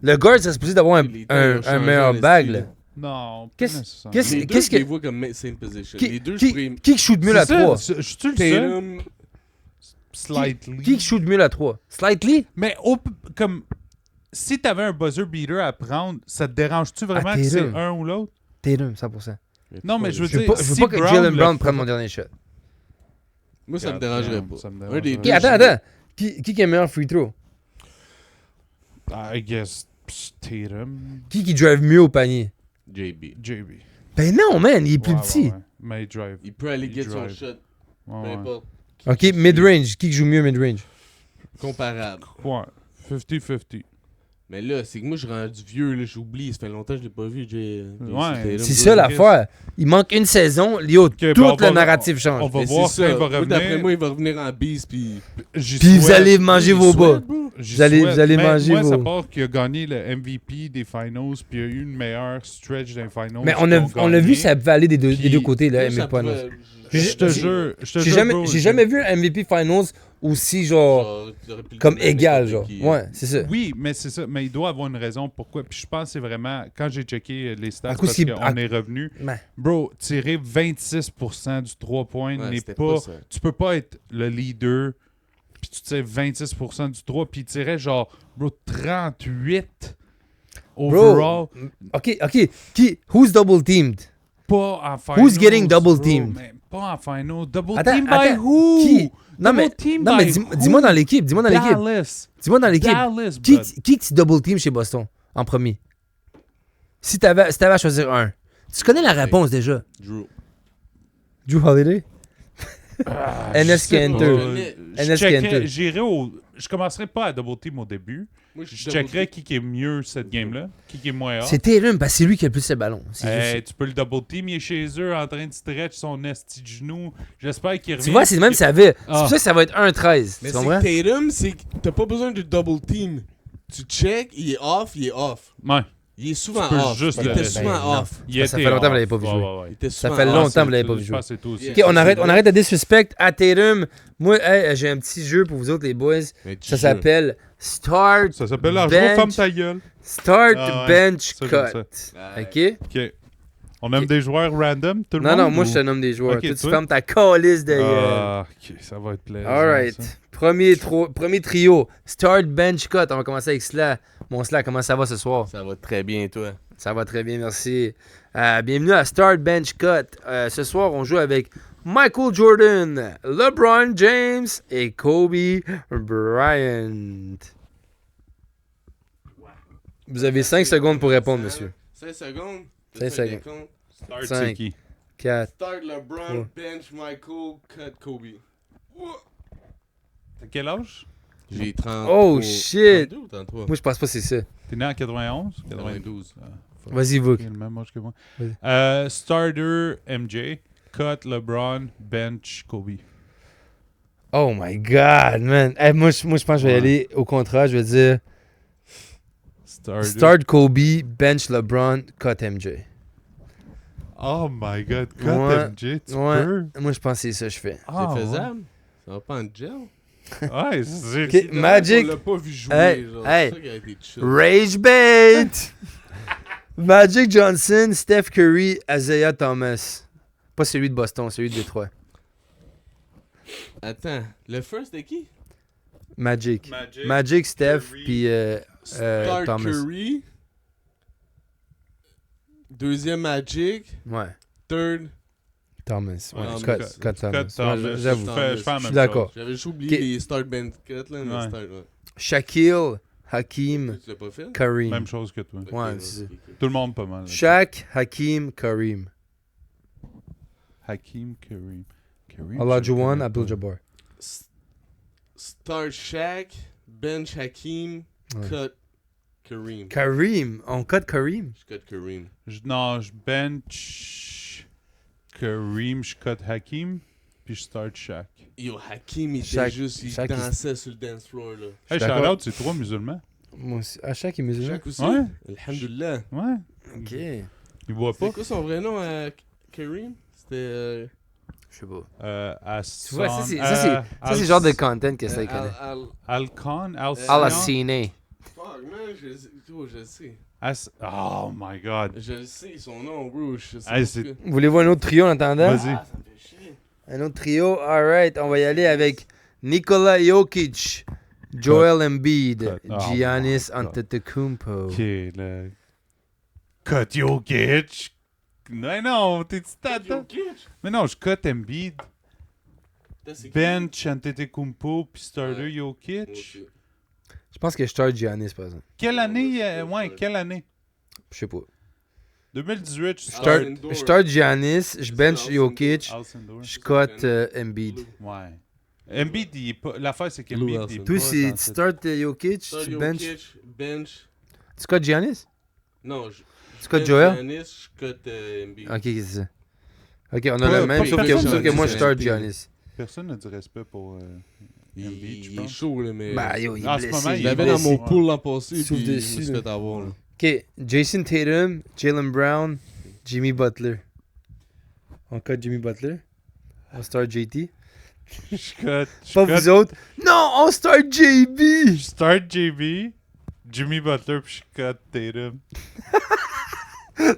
Le guard, c'est supposé d'avoir Les deux ont un changé meilleur en bag. esti, Là. là. Non, Qu'est-ce- pas nécessairement. qu'est-ce- les deux, qu'est-ce je les que- vois comme same position. Qui, Les deux, qui, je pourrais... qui shoot mieux C'est la ça, 3? Je suis le seul. Tatum... Slightly. Qui shoot mieux la 3? Slightly? Mais comme si t'avais un buzzer beater à prendre, ça te dérange-tu vraiment Ah, que c'est Tatum. un ou l'autre? Tatum, 100%. Non, mais je veux Je veux dire, pas, je veux si pas que Brown Jaylen le Brown fait- prenne mon dernier shot. Moi, ça me Goddamn, dérangerait pas. ça me Un des dérangerait deux, Attends, je- attends. Qui a un meilleur free throw? I guess Tatum, Qui drive mieux au panier? JB. JB. Ben non, man, il est plus Ouais, petit. ouais, ouais. Mais il drive. Il peut aller Il get son drive. shot. Ouais, Peu ouais. importe. Ok, mid-range. Qui joue mieux mid-range? Comparable. Ouais. 50-50. Mais là, c'est que moi, je suis rendu vieux, là, j'oublie. Ça fait longtemps que je l'ai pas vu, Ouais. C'est ça l'affaire. Il manque une saison, Léo, tout ben, on le va- narratif change. On va Mais voir c'est quand il ça. va Moi, D'après revenir. moi, il va revenir en bise, puis... Puis vous allez manger vos bas. J'y Vous allez- souhaite. vous allez Mais manger moi, ça vos- part qu'il a gagné le MVP des finals, puis il a eu une meilleure stretch des finals. Mais qu'ils ont on a vu gagné. ça peut aller des deux Puis- côtés, là, Moi, ça mais pas pourrait- Je te jure, bro, J'ai jamais vu un MVP Finals aussi, genre, tu aurais pu le comme donner à égal, n'importe genre. qui. Ouais, c'est ça. Oui, mais c'est ça. Mais il doit avoir une raison pourquoi. Puis je pense que c'est vraiment... Quand j'ai checké les stats, À cause parce qu'il- qu'on à- est revenu... Ben, Bro, tirer 26% du 3 points Ouais, n'est c'était pas... ça. Tu peux pas être le leader, puis tu tires 26% du 3, puis il tirait genre, bro, 38 overall. ok. Who's double teamed? Pas en finals. Who's getting double bro, teamed? mais pas en finals. Double Attends, team by attends. who? Qui? Non, mais, Double team non, mais by dis-moi who? dans l'équipe. Dis-moi dans l'équipe. Dallas. Dis-moi dans l'équipe. Dallas, Qui, bud. qui tu double team chez Boston en premier? Si t'avais à choisir un. Tu connais la réponse déjà. Drew. Drew Holiday? Ah, NS je sais Kanter. pas. NS Je checkerais- Kanter. j'irais au... Je commencerai pas à double team au début. Moi, Je checkerais qui est mieux cette game-là, qui est moins hot. C'est terrible parce que c'est lui qui a le plus le ballon. C'est Hey, juste- tu peux le double team, il est chez eux en train de stretch son esti de genou. J'espère qu'il revient. Tu vois, c'est même ça va. C'est Ah. pour ça que ça va être 1-13. Mais Tu c'est comprends? que Tatum, c'est que t'as pas besoin de double team. Tu check, il est off, il est off. Ouais. Il est souvent Tu peux off. juste Il le- était ben, souvent non. off. Il Ça était fait longtemps que vous off. l'avez pas vu Ouais, jouer. ouais, ouais. Il était Ça souvent fait off. longtemps que c'est- vous l'avez pas vu je jouer. pense que c'est tout aussi. Ok, on arrête de disrespect à Tatum. Moi, hey, j'ai un petit jeu pour vous autres, les boys. Mais Ça s'appelle Start. Ça s'appelle l'argent, Bench. femme ta gueule. Start Ah ouais, Bench ça, j'aime Cut. Ouais. Ok? Ok. On aime Ok. des joueurs random, tout le Non, monde? non, moi, ou- je suis un homme des joueurs. Ok, Toi, tu toi? fermes ta calice de gueule. Ah, ok, ça va être plaisant. Alright. ça. Premier trio. Start Bench Cut. On va commencer avec Sla. Mon Sla, comment ça va ce soir? Ça va très bien, toi. Ça va très bien, merci. Bienvenue à Start Bench Cut. Ce soir, on joue avec Michael Jordan, LeBron James et Kobe Bryant. Vous avez 5 secondes pour répondre, monsieur. 5 secondes. 5 secondes. Start, Cinq. c'est qui? 4. Start LeBron, Ouais. bench Michael, cut Kobe. T'as quel âge? J'ai 30. Oh, shit. 32 ou 33? Moi, je pense pas que c'est ça. T'es né en 91? 92. Ah, fuck. Vas-y, Vuk. Il est le même âge que moi. Vas-y. Starter, MJ. Cut, LeBron. Bench, Kobe. Oh my God, man. Moi, je pense que je vais y aller au contraire. Je vais dire Starter. start Kobe, bench LeBron, cut MJ. Oh my God. Cut, Ouais, MJ, tu ouais. peux? Moi, je pense que c'est ça que je fais. Ah, C'est faisable? Ça va pas en gel? Ouais, c'est... Ok, Magic. On l'a pas vu jouer, Hey, genre. hey. C'est ça qui a été chill. Rage bait! Magic Johnson, Steph Curry, Isaiah Thomas. Pas celui de Boston, celui de Détroit. Attends, le first c'était qui? Magic. Magic, Steph, Curry. puis Start Thomas. Curry. Deuxième Magic. Ouais, Third. Thomas. Ouais, Thomas. cut Thomas. Cut Thomas. Ouais, j'avoue. Thomas. Je fais la Je suis même d'accord. chose. J'avais juste oublié Ok. les start bench cut là, mais Ouais. start, ouais. Shaquille, Hakim, Tu l'as pas fait? Kareem. Même chose que toi. Ok, Ouais, ok, c'est ok. Tout le monde pas mal. là. Shaq, Hakim, Kareem. Hakim, Kareem. Kareem, Olajuwon, je le Abdul-Jabbar. Start Shaq, bench Hakim, Ouais. cut Kareem. Kareem, on cut Kareem. Je cut Kareem. Non, je bench Kareem, je cut Hakim, puis je start Shaq. Yo, Hakim, il Shaq- était juste, il Shaq, il- dansait sur le dance floor là. Hey, d'accord. shout-out, c'est 3 musulmans. Moi aussi. Ah, Shaq est musulman. Shaq aussi? Ouais. Alhamdulillah. Ouais. Ok. Il boit pas. C'est quoi son vrai nom à Kareem? C'était... Je sais pas. Hassan. Tu vois, ça, c'est le genre de content que ça connaît. Alcon? Al-Assine. Fuck, man, je le sais. Oh my god. Je le sais, son nom, bro. Je sais Hey, pas c'est- ce que- Voulez-vous un autre trio en attendant? Vas-y. Ah, ça me fait chier. Un autre trio? Alright, on va y aller avec Nikola Jokic, Joel Embiid, Cut. Oh Giannis my God. Antetokounmpo. Ok, là. Cut Jokic. Non, t'es-tu tata? Mais non, je cut Embiid. Bench Antetokounmpo, puis starter Ouais. Jokic. Je pense que je start Giannis, par exemple. Quelle année? Ouais, Quelle année? Je sais pas. 2018, je Je start. start, Indoor. je start Giannis, je bench House Jokic, Alcindor. je cut Embiid. Ouais. Embiid, il est pas... L'affaire, c'est Lou qu'Embiid, il est Alcindor. pas Toi, c'est dans tu cette- start Jokic, Start tu bench. Jokic, bench. Tu cut Giannis? Non, je... Tu cut bench Joel? Giannis, je cut Embiid. Ok, c'est ça. Ok, on a Pas- le même, pas sauf personne que moi, je dit start ça. Giannis. Personne n'a du respect pour Embiid, je Il est pense. chaud, là, mais... Bah, yo, il est En ce moment, blessé. il Je est l'avais dans blessé. mon pool l'an passé, Souffle puis je me dessus, suis là. fait avoir, là. Ok, Jason Tatum, Jalen Brown, Jimmy Butler. On cut Jimmy Butler. On start JT. Je cut. Pas vous autres. Non, on start JB. Je start JB, Jimmy Butler, puis je cut Tatum.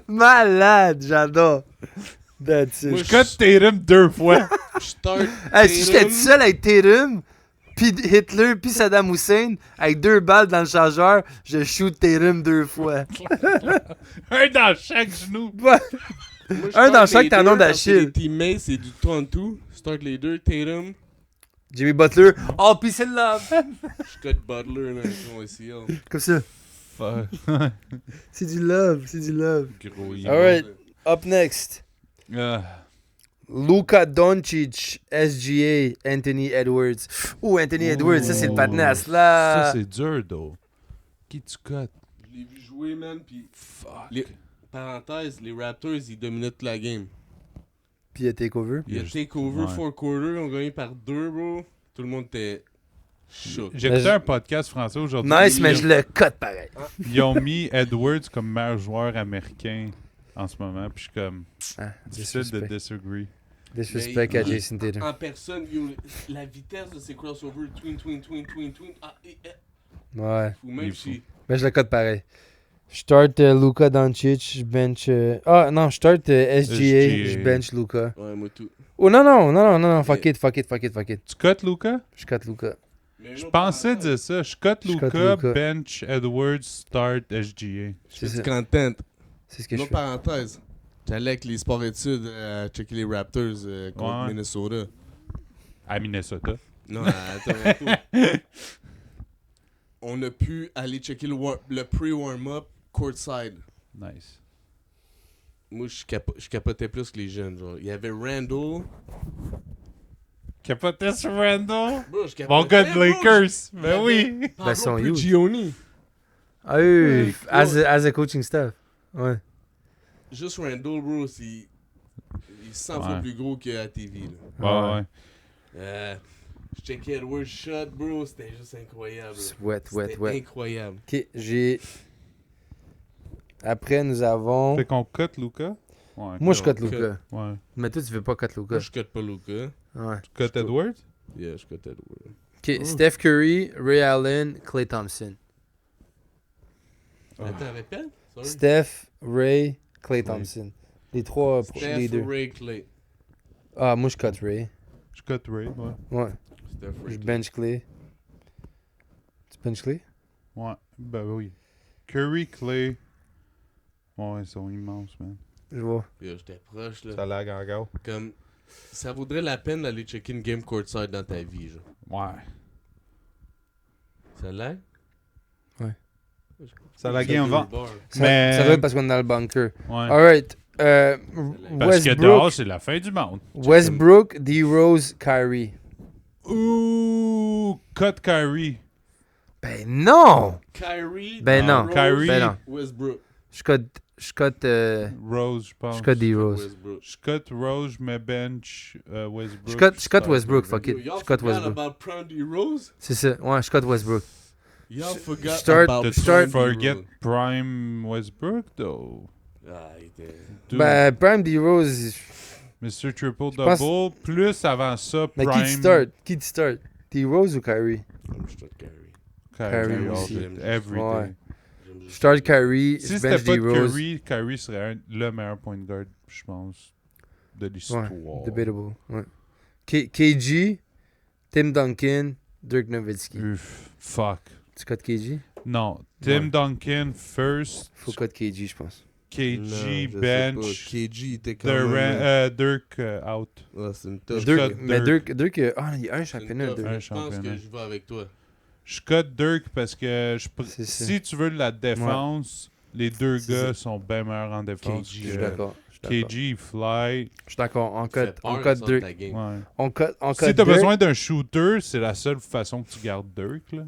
Malade, j'adore. That's it. Moi, Je cut Tatum 2 fois. Je start Hey, si j'étais Tatum. tout seul avec Tatum, puis Hitler, puis Saddam Hussein, avec 2 balles dans le chargeur, je shoot Tatum 2 fois. Un dans chaque genou. Moi, je Un start dans chaque les tendon deux parce que d'Achille. Les teammates, c'est du 2-on-2. Start les deux, Tatum. Jimmy Butler, oh, peace and love. Je cut Butler, là, avec son ACL. Comme ça. Fuck. C'est du love, c'est du love. Gros, il Alright, up next. Ah. Luka Doncic, SGA, Anthony Edwards. Ouh, Anthony Edwards, ça c'est le patinas Ça, là. c'est dur, though. Qui tu cut? Je l'ai vu jouer, man, puis... Fuck. Les... Parenthèse, les Raptors, ils dominaient toute la game. Puis il a takeover. Il y a Juste- takeover, ouais. 4 quarters, on gagné par 2, bro. Tout le monde était choqué. J'ai écouté un podcast français aujourd'hui. Nice, mais je le cut pareil. Ils ont mis Edwards comme meilleur joueur américain en ce moment, puis je suis comme Ah, difficile de disrespect. disagree. Disrespect Mais à il- Jason Tatum. En personne, yo, la vitesse de ces crossovers, twin. Ah, Ouais. ou même Il est si... Mais je le cut pareil. Je start Luka Doncic, je bench. Ah non, je start SGA, SGA. je bench Luka. Ouais, moi tout. Oh non, fuck it. Tu cut Luka? Je cut Luka. Mais Je non, pensais parenthèse, dire ça. Je cut Je cut Luka, Luka. bench Edwards, start SGA. C'est Je ça. suis content. C'est ce que je Une fais. parenthèse. J'allais avec les sports-études checker les Raptors contre Ouais. Minnesota. À Minnesota. Non, à Toronto. On a pu aller checker le pre-warm-up courtside. Nice. Moi, je capotais plus que les jeunes. Genre. Il y avait Randall. Capotais sur Randall? Bro, je Mon capotais, gars de bro. Lakers. Il y Ben avait oui. Pablo son youth. Prigioni. Ah oui, Ouais, as a coaching staff. Ouais. Juste Randall, bro, il est 100 fois Ouais. plus gros qu'à TV. Là. Ouais, ouais. Je checkais Edward Shot, bro, c'était juste incroyable. Sweat, C'était wet. incroyable. Ok, j'ai. Après, nous avons. Fait qu'on cut Luka? Ouais. Moi, je Non, cut Luka. Ouais. Mais toi, tu veux pas cut Luka. Moi, je cut pas Luka. Ouais. Cut Edwards? Yeah, je cut Edward. Ok, Steph Curry, Ray Allen, Klay Thompson. Attends, répète. Sorry. Steph, Ray, Klay Thompson. Les trois Steph, les deux. Ray, Clay. Ah, moi, je cut Ray. Je cut Ray, ouais. Ouais. Steph, Ray, Je Clay. bench Klay. Tu bench Klay? Ouais, ben oui. Curry, Clay. Ouais, ils sont immenses, man. Je vois. Yo, j'étais proche, là. Ça lag encore. Comme, ça vaudrait la peine d'aller checker une game courtside dans ta vie, genre. Ouais. Ça lag? Ça laguait en vent. Ça, Mais- ça doit être parce qu'on est dans le bunker. Ouais. Alright. Parce que dehors, c'est la fin du monde. Westbrook, D-Rose, Kyrie. Ouh, cut Kyrie. Ben non! Kyrie, Ben non. Rose, Kyrie. Ben non. Westbrook. Je cut Rose, je pense. je cut D-Rose. Westbrook. Je cut Rose, mais bench Westbrook. Je cut Westbrook, fuck Yo, it. y'all Je cut forgot Westbrook. about Prime D Rose? C'est ça. Ouais, je cut Westbrook. Y'all forgot start- about Did you start- Prime D forget Rose. Prime Westbrook, though? Ah, il était... Dude, Ben, Prime D-Rose. Mr. Triple pense- Double, plus avant ça, Mais Prime. qui te start? D-Rose ou Kyrie? Je start Kyrie. Kyrie Kyrie, aussi. all day, every day. Ouais. J'aime Je juste- start Kyrie, Si je c'était bench pas de D-Rose. Curry, Kyrie serait le meilleur point guard, je pense, de l'histoire. Debatable. Ouais. KG, Tim Duncan, Dirk Nowitzki. Fuck. Tu cut KG? Non, Tim Ouais. Duncan first, Faut cut KG, je pense. KG Non, je sais bench, pas. KG était quand Durant- même... Dirk out. Ouais, c'est une tough. Je Dirk, cut mais Dirk. Dirk, il y a un C'est une championnat. tough. Dirk. Un Je pense que championnat. je vais avec toi. Je cut Dirk parce que C'est ça. si tu veux de la défense, les deux C'est gars ça. sont bien meilleurs en défense. KG, Je suis que d'accord. Je suis d'accord. KG, Fly. Je suis d'accord. On Fais cut peur, ça, Dirk. ta game. Ouais. On cut Si t'as Dirk. besoin d'un shooter, c'est la seule façon que tu gardes Dirk. Là.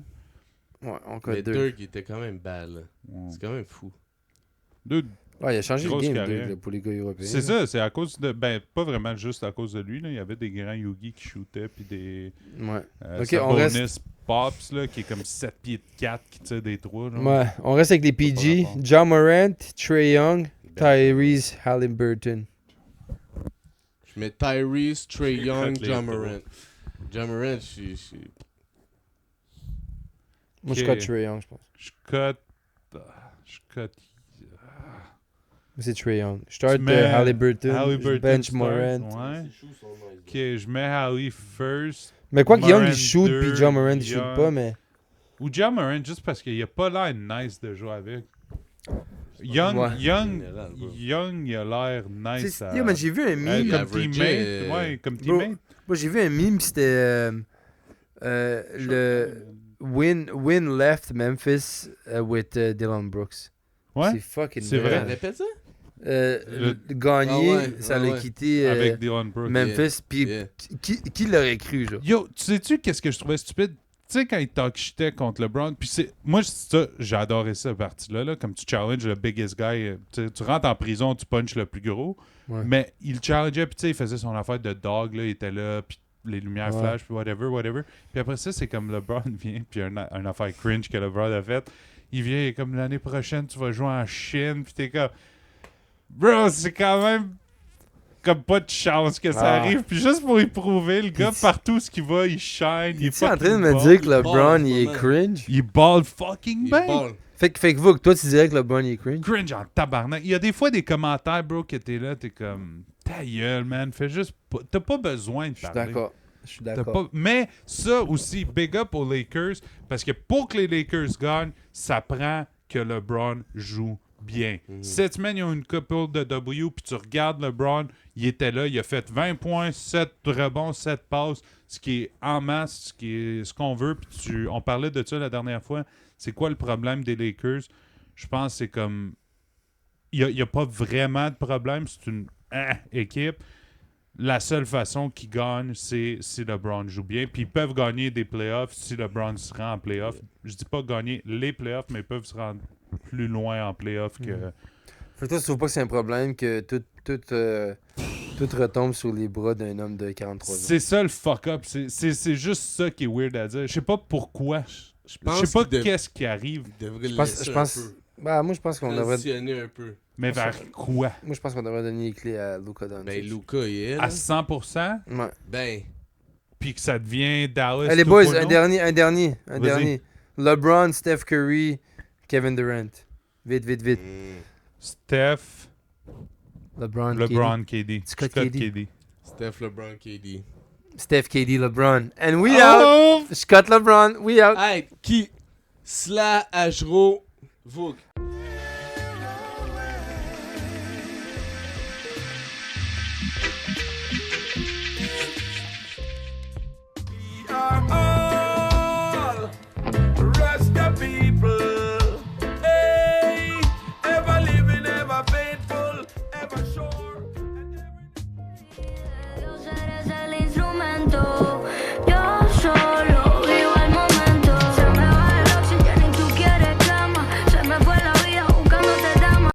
Ouais, on cut Mais Dirk. Dirk, il était quand même bad, là. Ouais. C'est quand même fou. Dude, Ouais, il a changé le Grosse game, carrière. Dirk, là, pour les gars européens. c'est ça, c'est à cause de. Ben, pas vraiment juste à cause de lui. Là. Il y avait des grands Yugi qui shootaient, puis des. Ouais. Ok, Sabonis on reste- Pops, là, qui est comme 7 pieds de 4 qui tire des trous. Ouais, on reste avec les PG. Pas rapport. John Morant, Trey Young, Tyrese Halliburton. Je mets Tyrese, Trey Je Young, cut les John deux. Morant. John Morant, je suis... Moi, je Ok. cut Trey Young, je pense. Je cut. Je cut. Mais c'est Trey Young. Je start Tu mets Halliburton, je Halliburton bench start, Morant. Ouais. Ok, je mets Hallie first. Mais quoi que Young, Morant il shoot, deux, puis John Morant, il shoot Young. pas, mais... Ou John Morant, juste parce qu'il a pas l'air nice de jouer avec. Young, Ouais. Général, bro. Young, il a l'air nice. C'est- Yo, man, j'ai vu un meme. comme average, teammate. Ouais, comme Bro, teammate. Moi, j'ai vu un meme, c'était le win left Memphis with Dylan Brooks. Ouais, C'est fucking c'est vrai. vrai. Répète ça? Le gagner, Ah ouais, ça ah l'a ouais. quitté avec Dylan Brooks. Memphis. Puis Yeah. qui l'aurait cru, genre? Yo, tu sais-tu qu'est-ce que je trouvais stupide? Tu sais, quand il talk shitait contre LeBron, puis c'est. Moi, ça, j'ai adoré ça, partie-là, là, comme tu challenges le biggest guy. Tu rentres en prison, tu punches le plus gros. Ouais. Mais il challengeait, puis tu sais, il faisait son affaire de dog, là, il était là, puis les lumières Ouais. flash, puis whatever. Puis après ça, c'est comme LeBron vient, puis un affaire cringe que LeBron a fait. Il vient, il est comme l'année prochaine, tu vas jouer en Chine, puis t'es comme. Bro, c'est quand même. Comme pas de chance que ça Ah. arrive. Puis juste pour y prouver, le gars, Puis- partout ce qu'il va, il shine. Il est Tu es en train de fucking me ball. dire que Il LeBron, ball, il est vraiment. cringe? Il ball fucking Il bien. ball. Fait que vous, toi, tu dirais que LeBron, il est cringe? Cringe en tabarnak. Il y a des fois des commentaires, bro, que t'es là, t'es comme. Ta gueule, man. Fais juste. T'as pas besoin de Je suis parler. d'accord. Je suis T'as d'accord. pas- Mais ça aussi, big up aux Lakers, parce que pour que les Lakers gagnent, ça prend que LeBron joue bien. Cette semaine, ils ont une couple de W, puis tu regardes LeBron, il était là, il a fait 20 points, 7 rebonds, 7 passes, ce qui est en masse, ce qui est ce qu'on veut. Puis on parlait de ça la dernière fois. C'est quoi le problème des Lakers? Je pense que c'est comme... Il n'y a pas vraiment de problème, c'est une équipe. la seule façon qu'ils gagnent, c'est si LeBron joue bien. Puis ils peuvent gagner des playoffs si LeBron se rend en playoffs. Je dis pas gagner les playoffs, mais ils peuvent se rendre plus loin en playoffs que... Fait que toi, tu trouves pas que c'est un problème que tout retombe sur les bras d'un homme de 43 ans? C'est ça le fuck-up. C'est juste ça qui est weird à dire. Je sais pas pourquoi. Je pense sais pas qu'il qu'est-ce qui arrive. Il devrait le Je pense, laisser je un pense, peu. moi, je pense qu'on devrait... Transitionner un peu. Mais vers quoi? Moi, je pense qu'on devrait donner les clés à Luka Doncic. Ben, Luka, il est là. À 100%? Ouais. Ben, Puis que ça devient Dallas. Allez, 2.0? boys, un dernier. Vas-y. LeBron, Steph Curry, Kevin Durant. Vite. Steph, LeBron, KD. Scott KD. Steph, LeBron, KD. Steph, KD, LeBron. And we out. Scott LeBron, we out. Hey, qui? Sla, Ajro, Vogue. Rasta people, hey, ever living, ever faithful, ever sure. Dios eres el instrumento.